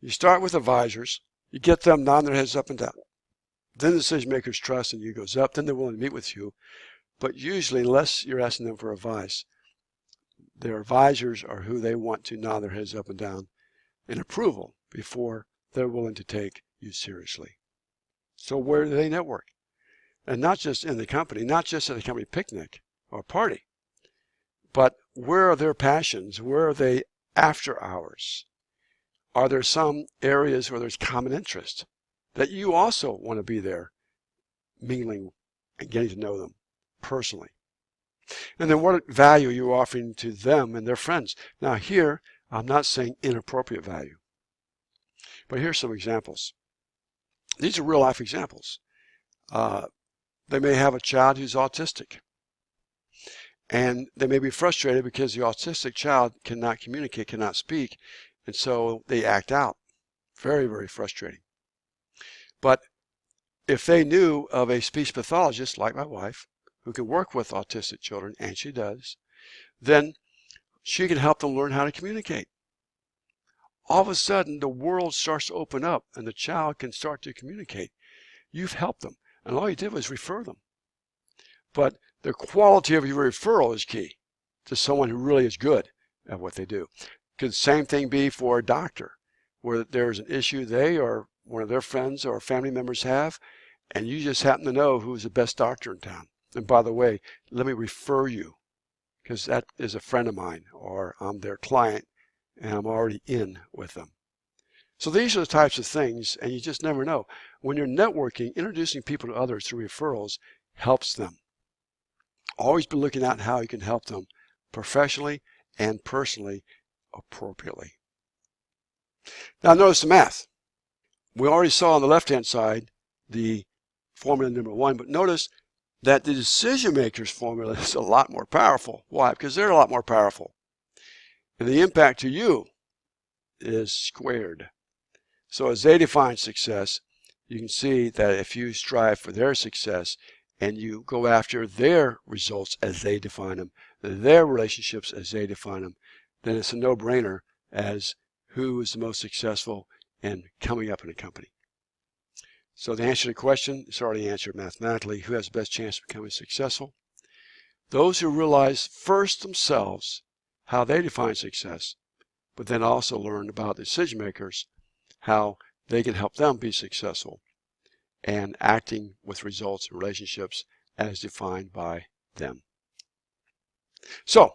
You start with advisors, you get them nodding their heads up and down. Then the decision makers trust in you goes up, then they're willing to meet with you. But usually, unless you're asking them for advice, their advisors are who they want to nod their heads up and down in approval before they're willing to take you seriously. So where do they network? And not just in the company, not just at a company picnic or party, but where are their passions? Where are they after hours? Are there some areas where there's common interest that you also want to be there, mingling and getting to know them personally? And then what value are you offering to them and their friends? Now here, I'm not saying inappropriate value, but here's some examples. These are real life examples. They may have a child who's autistic, and they may be frustrated because the autistic child cannot communicate, cannot speak, and so they act out. Very, very frustrating. But if they knew of a speech pathologist like my wife who can work with autistic children, and she does, then she can help them learn how to communicate. All of a sudden, the world starts to open up and the child can start to communicate. You've helped them, and all you did was refer them. But the quality of your referral is key to someone who really is good at what they do. Could the same thing be for a doctor, where there's an issue they or one of their friends or family members have, and you just happen to know who's the best doctor in town. And by the way, let me refer you, because that is a friend of mine, or I'm their client, and I'm already in with them. So these are the types of things, and you just never know. When you're networking, introducing people to others through referrals helps them. Always be looking at how you can help them professionally and personally appropriately. Now notice the math. We already saw on the left-hand side the formula number 1, but notice that the decision maker's formula is a lot more powerful. Why? Because they're a lot more powerful. And the impact to you is squared. So as they define success, you can see that if you strive for their success and you go after their results as they define them, their relationships as they define them, then it's a no-brainer as who is the most successful in coming up in a company. So the answer to the question is already answered mathematically. Who has the best chance of becoming successful? Those who realize first themselves how they define success, but then also learn about decision makers, how they can help them be successful, and acting with results and relationships as defined by them. So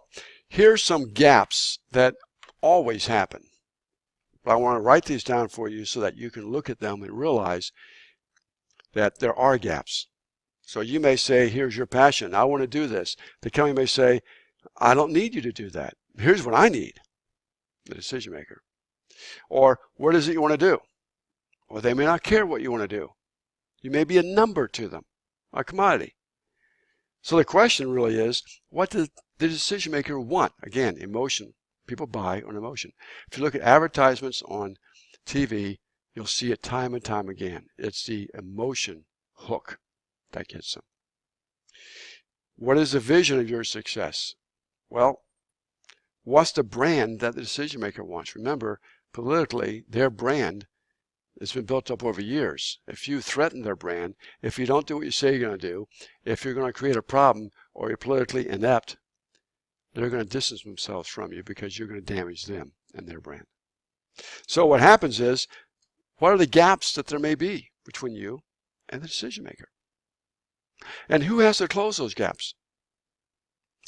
here's some gaps that always happen. But I want to write these down for you so that you can look at them and realize that there are gaps. So you may say, here's your passion. I want to do this. The company may say, I don't need you to do that. Here's what I need, the decision maker. Or what is it you want to do? Or they may not care what you want to do. You may be a number to them, a commodity. So the question really is, what does the decision maker want? Again, emotion. People buy on emotion. If you look at advertisements on TV, You'll see it time and time again. It's the emotion hook that gets them. What is the vision of your success? Well, what's the brand that the decision maker wants? Remember, politically, their brand has been built up over years. If you threaten their brand, if you don't do what you say you're going to do, if you're going to create a problem or you're politically inept, they're going to distance themselves from you because you're going to damage them and their brand. So what happens is, what are the gaps that there may be between you and the decision maker? And who has to close those gaps?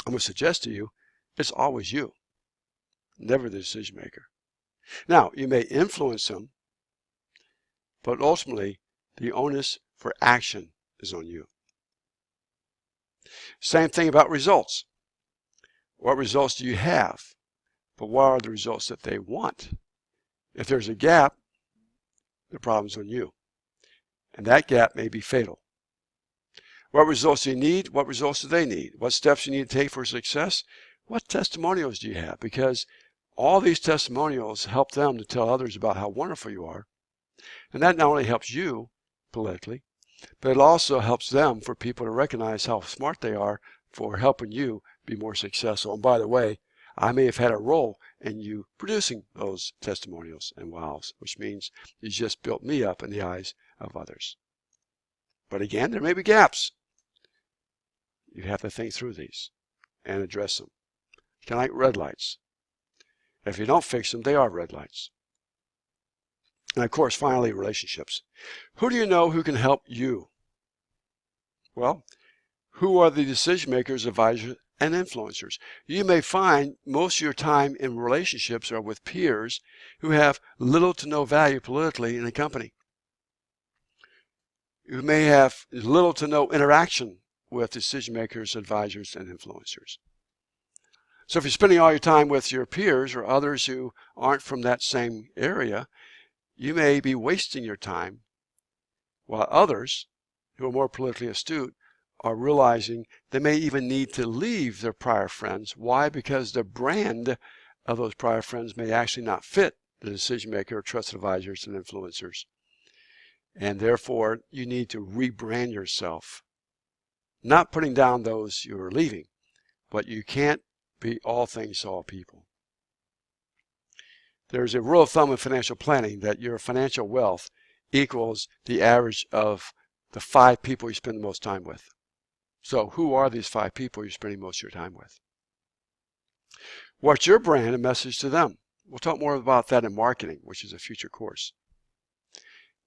I'm going to suggest to you, it's always you, never the decision maker. Now, you may influence them, but ultimately, the onus for action is on you. Same thing about results. What results do you have? But what are the results that they want? If there's a gap, the problem's on you. And that gap may be fatal. What results do you need? What results do they need? What steps you need to take for success? What testimonials do you have? Because all these testimonials help them to tell others about how wonderful you are. And that not only helps you politically, but it also helps them for people to recognize how smart they are for helping you be more successful. And by the way, I may have had a role in you producing those testimonials and wows, which means you just built me up in the eyes of others. But again, there may be gaps. You have to think through these and address them. Kind of like red lights. If you don't fix them, they are red lights. And of course, finally, relationships. Who do you know who can help you? Well, who are the decision makers, advisors, and influencers? You may find most of your time in relationships are with peers who have little to no value politically in a company. You may have little to no interaction with decision makers, advisors, and influencers. So if you're spending all your time with your peers or others who aren't from that same area, you may be wasting your time, while others who are more politically astute are realizing they may even need to leave their prior friends. Why? Because the brand of those prior friends may actually not fit the decision maker, trusted advisors, and influencers. And therefore, you need to rebrand yourself. Not putting down those you are leaving, but you can't be all things to all people. There's a rule of thumb in financial planning that your financial wealth equals the average of the 5 people you spend the most time with. So who are these 5 people you're spending most of your time with? What's your brand and message to them? We'll talk more about that in marketing, which is a future course.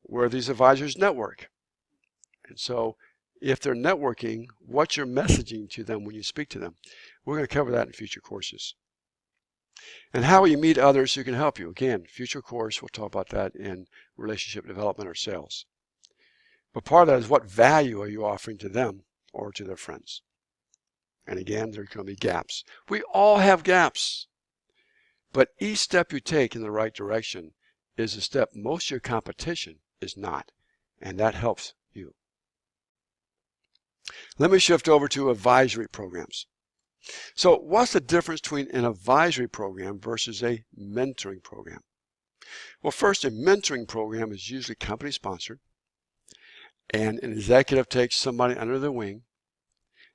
Where these advisors network. And so if they're networking, what's your messaging to them when you speak to them? We're going to cover that in future courses. And how will you meet others who can help you? Again, future course, we'll talk about that in relationship development or sales. But part of that is what value are you offering to them or to their friends? And again, there's going to be gaps. We all have gaps. But each step you take in the right direction is a step most of your competition is not. And that helps you. Let me shift over to advisory programs. So what's the difference between an advisory program versus a mentoring program? Well, first, a mentoring program is usually company sponsored, and an executive takes somebody under their wing,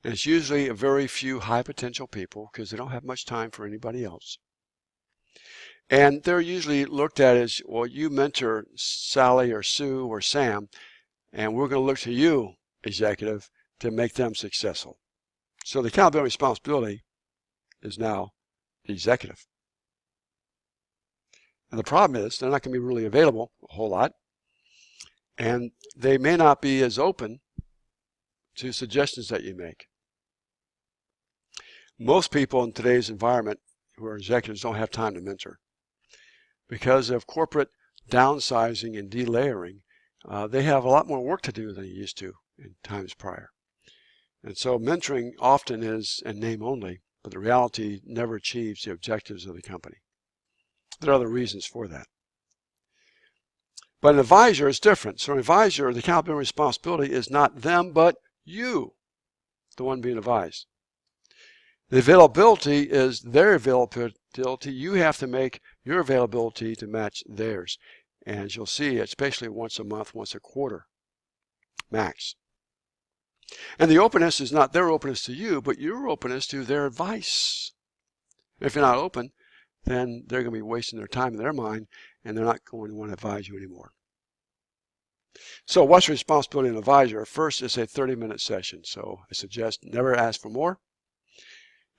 and it's usually a very few high potential people because they don't have much time for anybody else. And they're usually looked at as, well, you mentor Sally or Sue or Sam, and we're going to look to you, executive, to make them successful. So the accountability and responsibility is now the executive. And the problem is they're not going to be really available a whole lot. And they may not be as open to suggestions that you make. Most people in today's environment who are executives don't have time to mentor. Because of corporate downsizing and delayering, they have a lot more work to do than they used to in times prior. And so mentoring often is in name only, but the reality never achieves the objectives of the company. There are other reasons for that. But an advisor is different. So an advisor, the accountability and responsibility is not them, but you, the one being advised. The availability is their availability. You have to make your availability to match theirs. And you'll see, especially once a month, once a quarter, max. And the openness is not their openness to you, but your openness to their advice. If you're not open, then they're going to be wasting their time in their mind, and they're not going to want to advise you anymore. So what's the responsibility of an advisor? First, it's a 30-minute session. So I suggest never ask for more.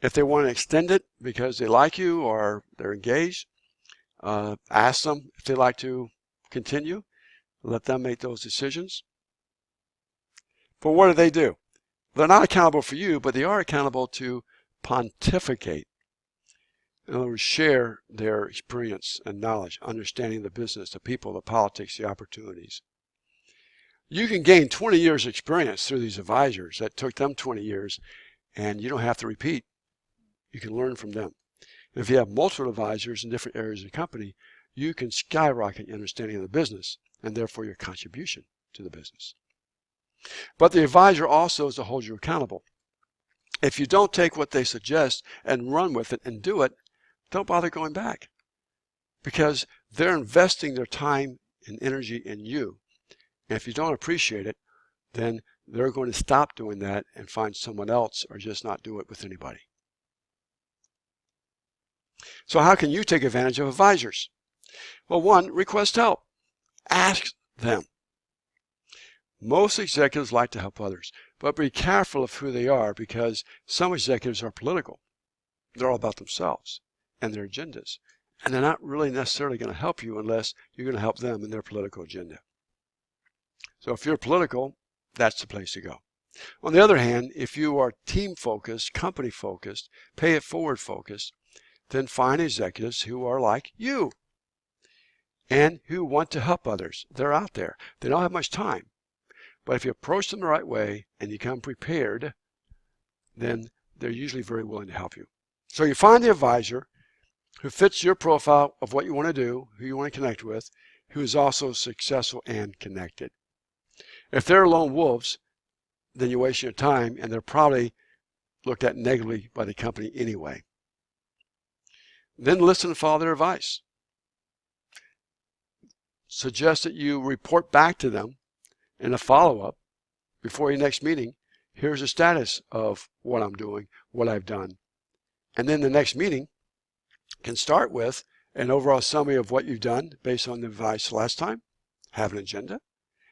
If they want to extend it because they like you or they're engaged, ask them if they'd like to continue. Let them make those decisions. But what do? They're not accountable for you, but they are accountable to pontificate. In other words, share their experience and knowledge, understanding the business, the people, the politics, the opportunities. You can gain 20 years experience through these advisors. That took them 20 years, and you don't have to repeat. You can learn from them. And if you have multiple advisors in different areas of the company, you can skyrocket your understanding of the business and therefore your contribution to the business. But the advisor also is to hold you accountable. If you don't take what they suggest and run with it and do it, don't bother going back, because they're investing their time and energy in you. And if you don't appreciate it, then they're going to stop doing that and find someone else or just not do it with anybody. So how can you take advantage of advisors? Well, one, request help. Ask them. Most executives like to help others, but be careful of who they are, because some executives are political. They're all about themselves and their agendas, and they're not really necessarily going to help you unless you're going to help them in their political agenda. So if you're political, that's the place to go. On the other hand, if you are team-focused, company-focused, pay-it-forward-focused, then find executives who are like you and who want to help others. They're out there. They don't have much time. But if you approach them the right way and you come prepared, then they're usually very willing to help you. So you find the advisor who fits your profile of what you want to do, who you want to connect with, who is also successful and connected. If they're lone wolves, then you're wasting your time, and they're probably looked at negatively by the company anyway. Then listen and follow their advice. Suggest that you report back to them in a follow-up before your next meeting. Here's the status of what I'm doing, what I've done. And then the next meeting can start with an overall summary of what you've done based on the advice last time. Have an agenda.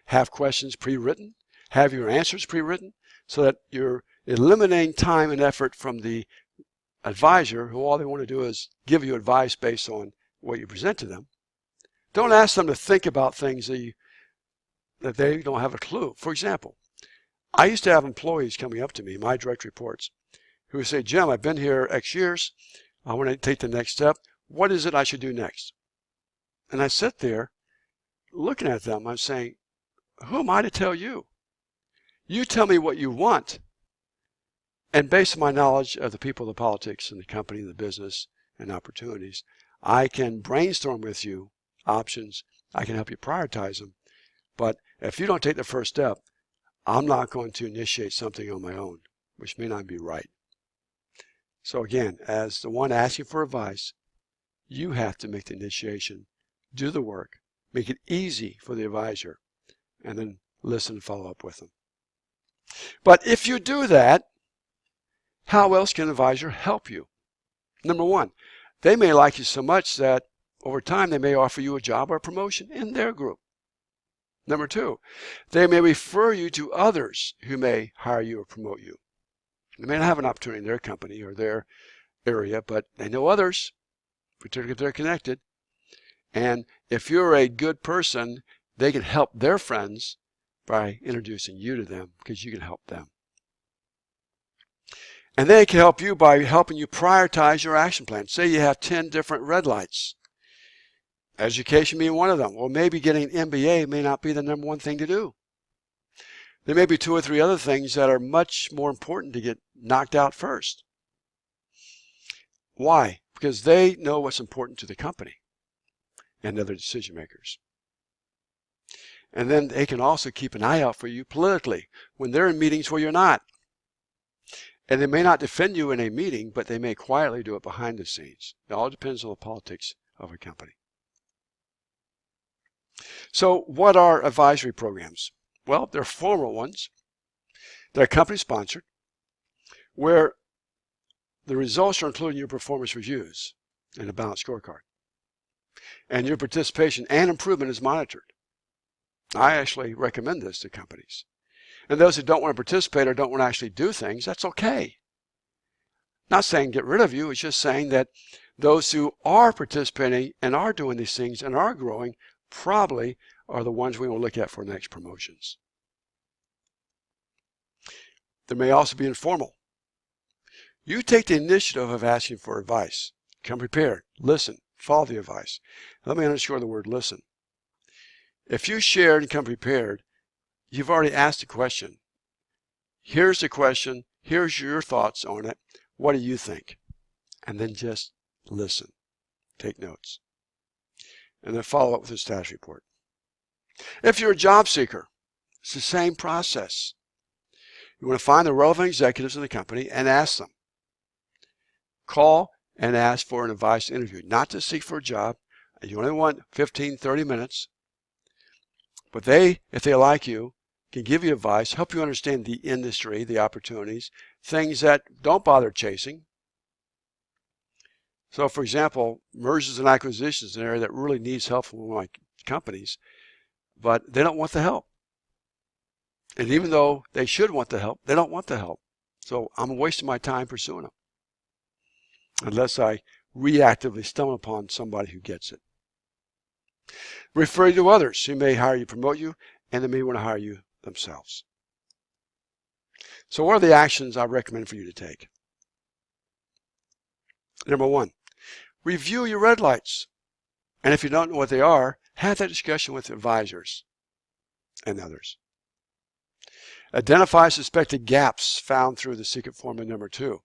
Have questions pre-written. Have your answers pre-written, so that you're eliminating time and effort from the advisor, who all they want to do is give you advice based on what you present to them. Don't ask them to think about things that they don't have a clue. For example, I used to have employees coming up to me, my direct reports, who would say, Jim, I've been here X years. I want to take the next step. What is it I should do next? And I sit there looking at them. I'm saying, who am I to tell you? You tell me what you want. And based on my knowledge of the people, the politics, and the company, the business, and opportunities, I can brainstorm with you options. I can help you prioritize them. But if you don't take the first step, I'm not going to initiate something on my own, which may not be right. So again, as the one asking for advice, you have to make the initiation, do the work, make it easy for the advisor, and then listen and follow up with them. But if you do that, how else can an advisor help you? Number one, they may like you so much that over time they may offer you a job or a promotion in their group. Number two, they may refer you to others who may hire you or promote you. They may not have an opportunity in their company or their area, but they know others, particularly if they're connected. And if you're a good person, they can help their friends by introducing you to them, because you can help them. And they can help you by helping you prioritize your action plan. Say you have 10 different red lights. Education being one of them. Well, maybe getting an MBA may not be the number one thing to do. There may be 2 or 3 other things that are much more important to get knocked out first. Why? Because they know what's important to the company and other decision makers. And then they can also keep an eye out for you politically when they're in meetings where you're not. And they may not defend you in a meeting, but they may quietly do it behind the scenes. It all depends on the politics of a company. So what are advisory programs? Well, they're formal ones. They're company sponsored, where the results are included in your performance reviews and a balanced scorecard. And your participation and improvement is monitored. I actually recommend this to companies. And those who don't want to participate or don't want to actually do things, that's okay. Not saying get rid of you, it's just saying that those who are participating and are doing these things and are growing probably are the ones we will look at for next promotions. There may also be informal. You take the initiative of asking for advice. Come prepared, listen, follow the advice. Let me underscore the word listen. If you shared and come prepared, you've already asked a question. Here's the question, here's your thoughts on it. What do you think? And then just listen, take notes, and then follow up with a status report. If you're a job seeker, it's the same process. You want to find the relevant executives in the company and ask them. Call and ask for an advice interview, not to seek for a job. You only want 15, 30 minutes. But they, if they like you, can give you advice, help you understand the industry, the opportunities, things that don't bother chasing. So for example, mergers and acquisitions is an area that really needs help from one of my companies, but they don't want the help. And even though they should want the help, they don't want the help. So I'm wasting my time pursuing them, unless I reactively stumble upon somebody who gets it. Refer you to others who may hire you, promote you, and they may want to hire you themselves. So what are the actions I recommend for you to take? Number one, review your red lights. And if you don't know what they are, have that discussion with advisors and others. Identify suspected gaps found through the secret formula number two.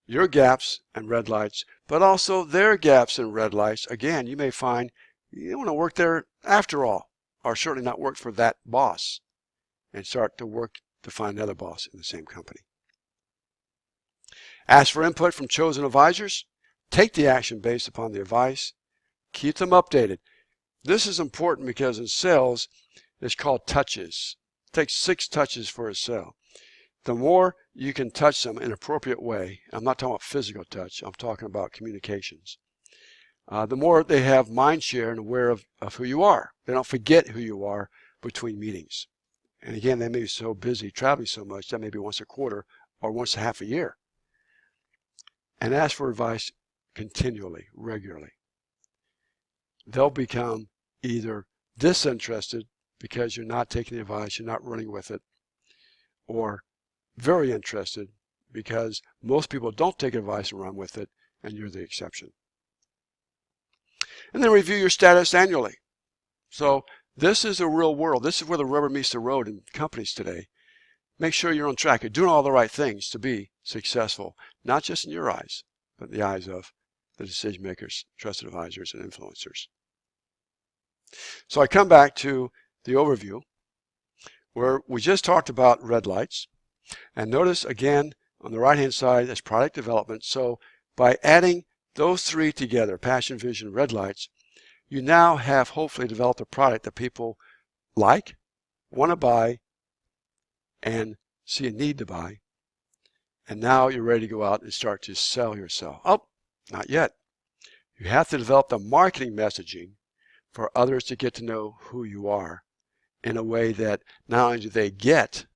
Your gaps and red lights, but also their gaps and red lights. Again, you may find you don't want to work there after all, or certainly not work for that boss, and start to work to find another boss in the same company. Ask for input from chosen advisors. Take the action based upon the advice. Keep them updated. This is important because in sales, it's called touches. It takes 6 touches for a sale. The more you can touch them in an appropriate way, I'm not talking about physical touch, I'm talking about communications. The more they have mind share and aware of who you are. They don't forget who you are between meetings. And again, they may be so busy traveling so much that maybe once a quarter or once a half a year. And ask for advice continually, regularly. They'll become either disinterested because you're not taking the advice, you're not running with it, or very interested because most people don't take advice and run with it, and you're the exception. And then review your status annually. So this is the real world. This is where the rubber meets the road in companies today. Make sure you're on track. You're doing all the right things to be successful, not just in your eyes, but in the eyes of the decision makers, trusted advisors, and influencers. So I come back to the overview where we just talked about red lights. And notice again on the right hand side that's product development. So by adding those 3 together, passion, vision, red lights, you now have hopefully developed a product that people like, want to buy, and see a need to buy. And now you're ready to go out and start to sell yourself. Oh, not yet. You have to develop the marketing messaging for others to get to know who you are in a way that not only do they get,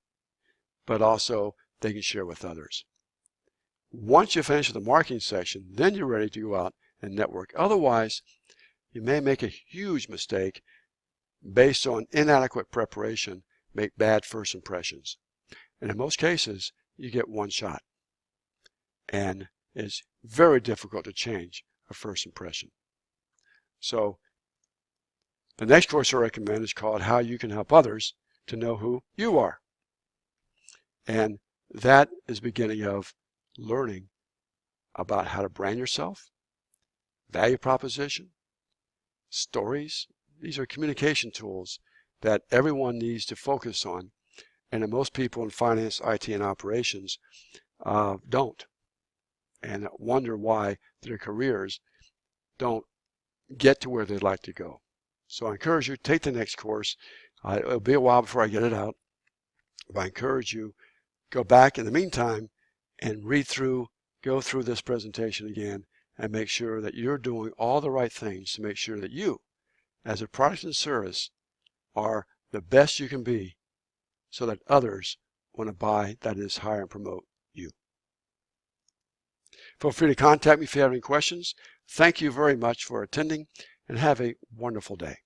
but also they can share with others. Once you finish the marketing section, then you're ready to go out and network. Otherwise, you may make a huge mistake based on inadequate preparation, make bad first impressions. And in most cases, you get one shot. And it's very difficult to change a first impression. So the next course I recommend is called How You Can Help Others to Know Who You Are. And that is the beginning of learning about how to brand yourself, value proposition, stories. These are communication tools that everyone needs to focus on, and that most people in finance, IT, and operations don't, and wonder why their careers don't get to where they'd like to go. So I encourage you to take the next course. It'll be a while before I get it out. But I encourage you, go back in the meantime and go through this presentation again and make sure that you're doing all the right things to make sure that you, as a product and service, are the best you can be so that others want to buy, that is, hire and promote you. Feel free to contact me if you have any questions. Thank you very much for attending and have a wonderful day.